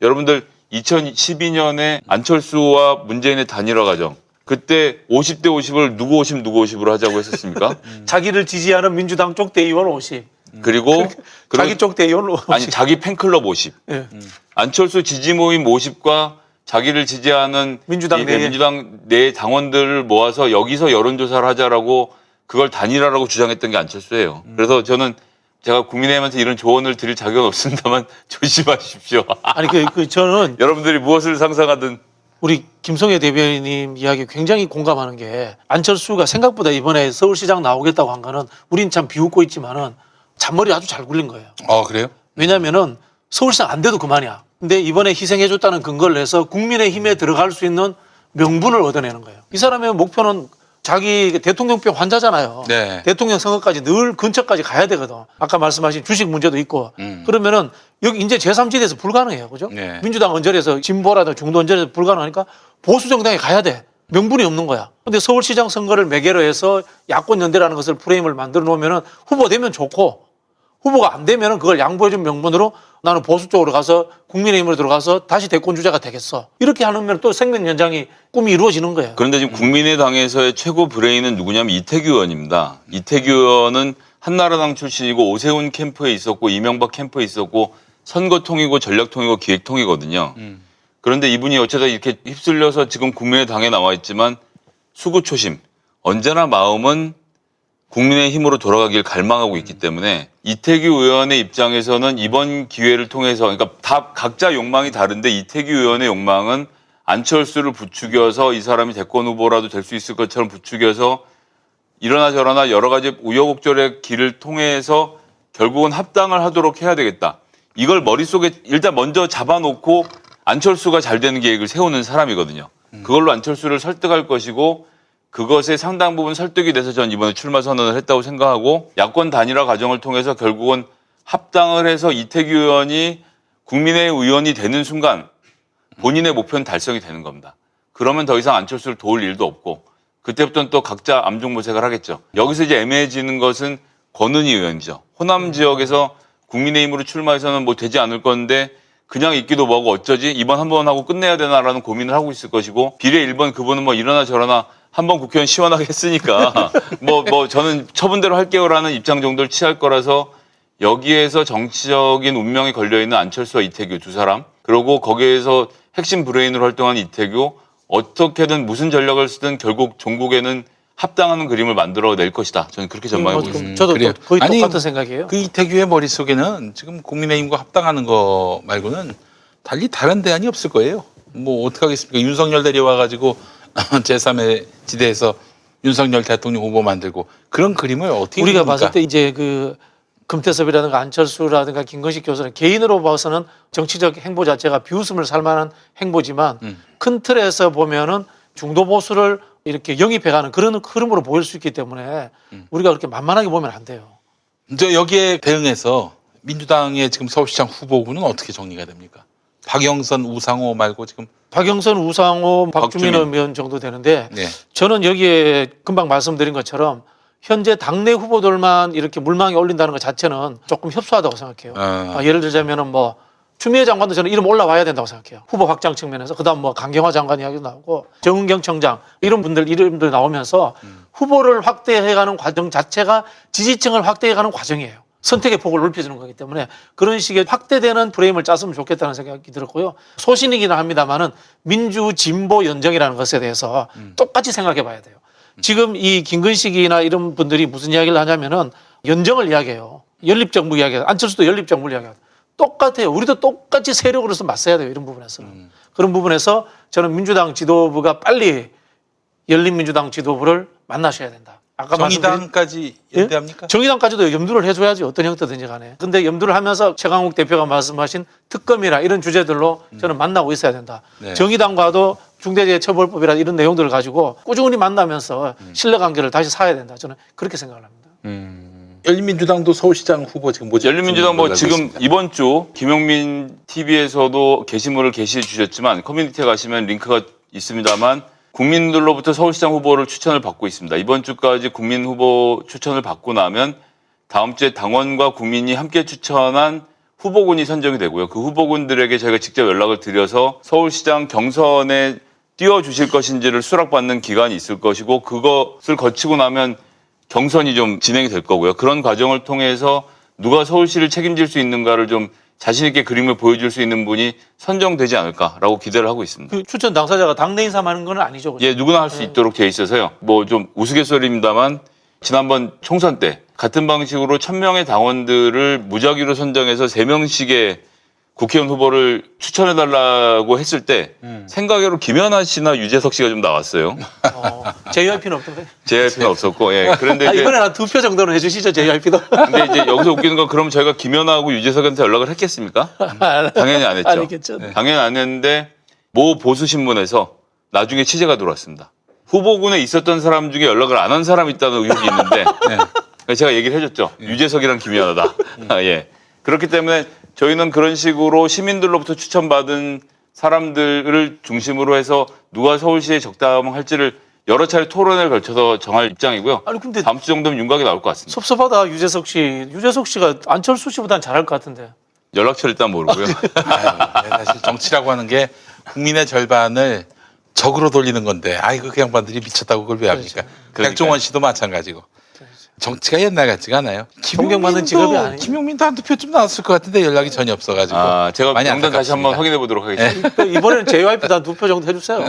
여러분들 2012년에 안철수와 문재인의 단일화 과정, 그때 50대 50을 누구 50으로 하자고 했었습니까? 자기를 지지하는 민주당 쪽 대의원 50. 그리고 자기 쪽 대의원 50. 아니 자기 팬클럽 50. 예. 안철수 지지 모임 50과 자기를 지지하는 민주당 내 민주당 내 당원들을 모아서 여기서 여론조사를 하자라고 그걸 단일화라고 주장했던 게 안철수예요. 그래서 저는 제가 국민의힘한테 이런 조언을 드릴 자격은 없습니다만 조심하십시오. 아니 저는 여러분들이 무엇을 상상하든. 우리 김성애 대변인 이야기 굉장히 공감하는 게, 안철수가 생각보다 이번에 서울시장 나오겠다고 한 거는 우린 참 비웃고 있지만은 잔머리 아주 잘 굴린 거예요. 그래요? 왜냐면은 서울시장 안 돼도 그만이야. 근데 이번에 희생해줬다는 근거를 내서 국민의힘에 들어갈 수 있는 명분을 얻어내는 거예요. 이 사람의 목표는 자기 대통령병 환자잖아요. 네. 대통령 선거까지 늘 근처까지 가야 되거든. 아까 말씀하신 주식 문제도 있고. 그러면은 여기 이제 제3지대에서 불가능해요. 그죠? 네. 민주당 언저리에서 진보라든가 중도 언저리에서 불가능하니까 보수 정당에 가야 돼. 명분이 없는 거야. 근데 서울시장 선거를 매개로 해서 야권 연대라는 것을 프레임을 만들어 놓으면은 후보 되면 좋고, 후보가 안 되면은 그걸 양보해준 명분으로 나는 보수 쪽으로 가서 국민의힘으로 들어가서 다시 대권 주자가 되겠어. 이렇게 하면 또 생명 연장이 꿈이 이루어지는 거예요. 그런데 지금 국민의당에서의 최고 브레인은 누구냐면 이태규 의원입니다. 이태규 의원은 한나라당 출신이고 오세훈 캠프에 있었고 이명박 캠프에 있었고 선거통이고 전략통이고 기획통이거든요. 그런데 이분이 어쩌다 이렇게 휩쓸려서 지금 국민의당에 나와 있지만 수구초심, 언제나 마음은 국민의힘으로 돌아가길 갈망하고 있기 때문에 이태규 의원의 입장에서는 이번 기회를 통해서, 그러니까 다 각자 욕망이 다른데 이태규 의원의 욕망은 안철수를 부추겨서 이 사람이 대권 후보라도 될 수 있을 것처럼 부추겨서 이러나 저러나 여러 가지 우여곡절의 길을 통해서 결국은 합당을 하도록 해야 되겠다. 이걸 머릿속에 일단 먼저 잡아놓고 안철수가 잘 되는 계획을 세우는 사람이거든요. 그걸로 안철수를 설득할 것이고, 그것의 상당 부분 설득이 돼서 전 이번에 출마 선언을 했다고 생각하고, 야권 단일화 과정을 통해서 결국은 합당을 해서 이태규 의원이 국민의 의원이 되는 순간 본인의 목표는 달성이 되는 겁니다. 그러면 더 이상 안철수를 도울 일도 없고, 그때부터는 또 각자 암중모색을 하겠죠. 여기서 이제 애매해지는 것은 권은희 의원이죠. 호남 지역에서 국민의힘으로 출마해서는 뭐 되지 않을 건데 그냥 있기도 뭐하고 어쩌지? 이번 한 번 하고 끝내야 되나라는 고민을 하고 있을 것이고, 비례 1번 그분은 뭐 이러나 저러나 한번 국회의원 시원하게 했으니까 뭐 저는 처분대로 할게요라는 입장 정도를 취할 거라서, 여기에서 정치적인 운명이 걸려있는 안철수와 이태규 두 사람, 그리고 거기에서 핵심 브레인으로 활동한 이태규, 어떻게든 무슨 전략을 쓰든 결국 종국에는 합당하는 그림을 만들어낼 것이다. 저는 그렇게 전망하고 있습니다. 저도 그래요. 거의 아니, 똑같은 생각이에요. 그 이태규의 머릿속에는 지금 국민의힘과 합당하는 거 말고는 달리 다른 대안이 없을 거예요. 뭐 어떻게 하겠습니까? 윤석열 데려와가지고 제3의 지대에서 윤석열 대통령 후보 만들고, 그런 그림을 어떻게 우리가 그립니까? 봤을 때 이제 그 금태섭이라든가 안철수라든가 김건식 교수는 개인으로 봐서는 정치적 행보 자체가 비웃음을 살 만한 행보지만 큰 틀에서 보면은 중도 보수를 이렇게 영입해가는 그런 흐름으로 보일 수 있기 때문에 우리가 그렇게 만만하게 보면 안 돼요. 저 여기에 대응해서 민주당의 지금 서울시장 후보군은 어떻게 정리가 됩니까? 박영선, 우상호 말고 지금 박영선, 우상호, 박주민 박주민. 의원 정도 되는데, 네. 저는 여기에 금방 말씀드린 것처럼 현재 당내 후보들만 이렇게 물망에 올린다는 것 자체는 조금 협소하다고 생각해요. 예를 들자면은 뭐 추미애 장관도 저는 이름 올라와야 된다고 생각해요. 후보 확장 측면에서. 그다음 뭐 강경화 장관 이야기도 나오고 정은경 청장 이런 분들 이름들 나오면서 후보를 확대해가는 과정 자체가 지지층을 확대해가는 과정이에요. 선택의 폭을 넓혀주는 거기 때문에 그런 식의 확대되는 프레임을 짰으면 좋겠다는 생각이 들었고요. 소신이기는 합니다만은 민주 진보 연정이라는 것에 대해서 똑같이 생각해 봐야 돼요. 지금 이 김근식이나 이런 분들이 무슨 이야기를 하냐면은 연정을 이야기해요. 연립정부 이야기해요. 안철수도 연립정부를 이야기해요. 똑같아요. 우리도 똑같이 세력으로서 맞서야 돼요. 이런 부분에서는. 그런 부분에서 저는 민주당 지도부가 빨리 열린민주당 지도부를 만나셔야 된다. 아까 정의당까지 연대합니까? 정의당까지도 염두를 해줘야지 어떤 형태든지 간에. 근데 염두를 하면서 최강욱 대표가 말씀하신 특검이나 이런 주제들로 저는 만나고 있어야 된다. 네. 정의당과도 중대재해처벌법이나 이런 내용들을 가지고 꾸준히 만나면서 신뢰관계를 다시 사야 된다. 저는 그렇게 생각을 합니다. 열린민주당도 서울시장 후보 지금 모집 열린민주당 뭐 중인 걸로 알고 지금 있습니다. 이번 주 김용민 TV에서도 게시물을 게시해 주셨지만 커뮤니티에 가시면 링크가 있습니다만 국민들로부터 서울시장 후보를 추천을 받고 있습니다. 이번 주까지 국민 후보 추천을 받고 나면 다음 주에 당원과 국민이 함께 추천한 후보군이 선정이 되고요. 그 후보군들에게 저희가 직접 연락을 드려서 서울시장 경선에 띄워주실 것인지를 수락받는 기간이 있을 것이고 그것을 거치고 나면 경선이 좀 진행이 될 거고요. 그런 과정을 통해서 누가 서울시를 책임질 수 있는가를 좀 자신 있게 그림을 보여줄 수 있는 분이 선정되지 않을까라고 기대를 하고 있습니다. 그 추천 당사자가 당내 인사하는 건 아니죠. 그죠? 예, 누구나 할 수 있도록 돼 있어서요. 뭐 좀 우스갯소리입니다만 지난번 총선 때 같은 방식으로 1000명의 당원들을 무작위로 선정해서 3명씩의 국회의원 후보를 추천해달라고 했을 때 생각외로 김연아 씨나 유재석 씨가 좀 나왔어요. JYP는 없던데. JYP는 없었고, 예. 그런데 이제, 이번에 한 2표 정도는 해주시죠, JYP도. 근데 이제 여기서 웃기는 건 그럼 저희가 김연아하고 유재석한테 연락을 했겠습니까? 당연히 안 했죠. 안 했겠죠. 당연히 안 했는데 모 보수 신문에서 나중에 취재가 들어왔습니다. 후보군에 있었던 사람 중에 연락을 안 한 사람이 있다는 의혹이 있는데 제가 얘기를 해줬죠. 유재석이랑 김연아다. 예. 그렇기 때문에 저희는 그런 식으로 시민들로부터 추천받은 사람들을 중심으로 해서 누가 서울시에 적당할지를 여러 차례 토론을 걸쳐서 정할 입장이고요. 아니 근데 다음 주 정도면 윤곽이 나올 것 같습니다. 섭섭하다 유재석 씨. 유재석 씨가 안철수 씨보단 잘할 것 같은데. 연락처를 일단 모르고요. 사실 정치라고 하는 게 국민의 절반을 적으로 돌리는 건데 아이고 그 양반들이 미쳤다고 그걸 왜 합니까? 그러니까요. 백종원 씨도 마찬가지고. 정치가 옛날 같지가 않아요. 존경받는 직업이 아니에요. 김용민도 한두 표쯤 나왔을 것 같은데 연락이 전혀 없어가지고. 아, 제가 많이 명단 다시 안타깝습니다. 한번 확인해 보도록 하겠습니다. 이번에는 JYP도 한 2표 정도 해주세요.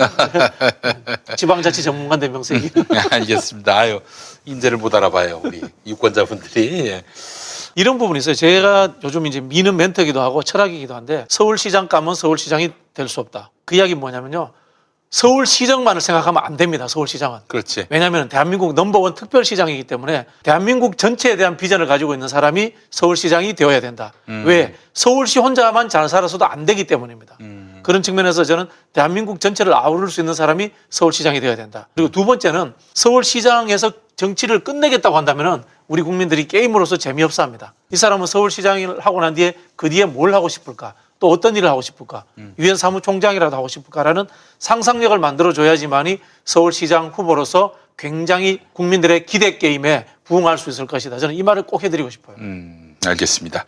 지방자치 전문가인데 명색이. 알겠습니다. 아유 인재를 못 알아봐요 우리 유권자분들이. 예. 이런 부분이 있어요. 제가 요즘 이제 미는 멘트이기도 하고 철학이기도 한데 서울시장 까면 서울시장이 될 수 없다. 그 이야기는 뭐냐면요. 서울시정만을 생각하면 안 됩니다. 서울시장은. 그렇지. 왜냐하면 대한민국 넘버원 특별시장이기 때문에 대한민국 전체에 대한 비전을 가지고 있는 사람이 서울시장이 되어야 된다. 왜? 서울시 혼자만 잘 살아서도 안 되기 때문입니다. 그런 측면에서 저는 대한민국 전체를 아우를 수 있는 사람이 서울시장이 되어야 된다. 그리고 두 번째는 서울시장에서 정치를 끝내겠다고 한다면 우리 국민들이 게임으로서 재미없어 합니다. 이 사람은 서울시장을 하고 난 뒤에 그 뒤에 뭘 하고 싶을까? 또 어떤 일을 하고 싶을까? 유엔 사무총장이라도 하고 싶을까라는 상상력을 만들어줘야지만이 서울시장 후보로서 굉장히 국민들의 기대 게임에 부응할 수 있을 것이다. 저는 이 말을 꼭 해드리고 싶어요. 알겠습니다.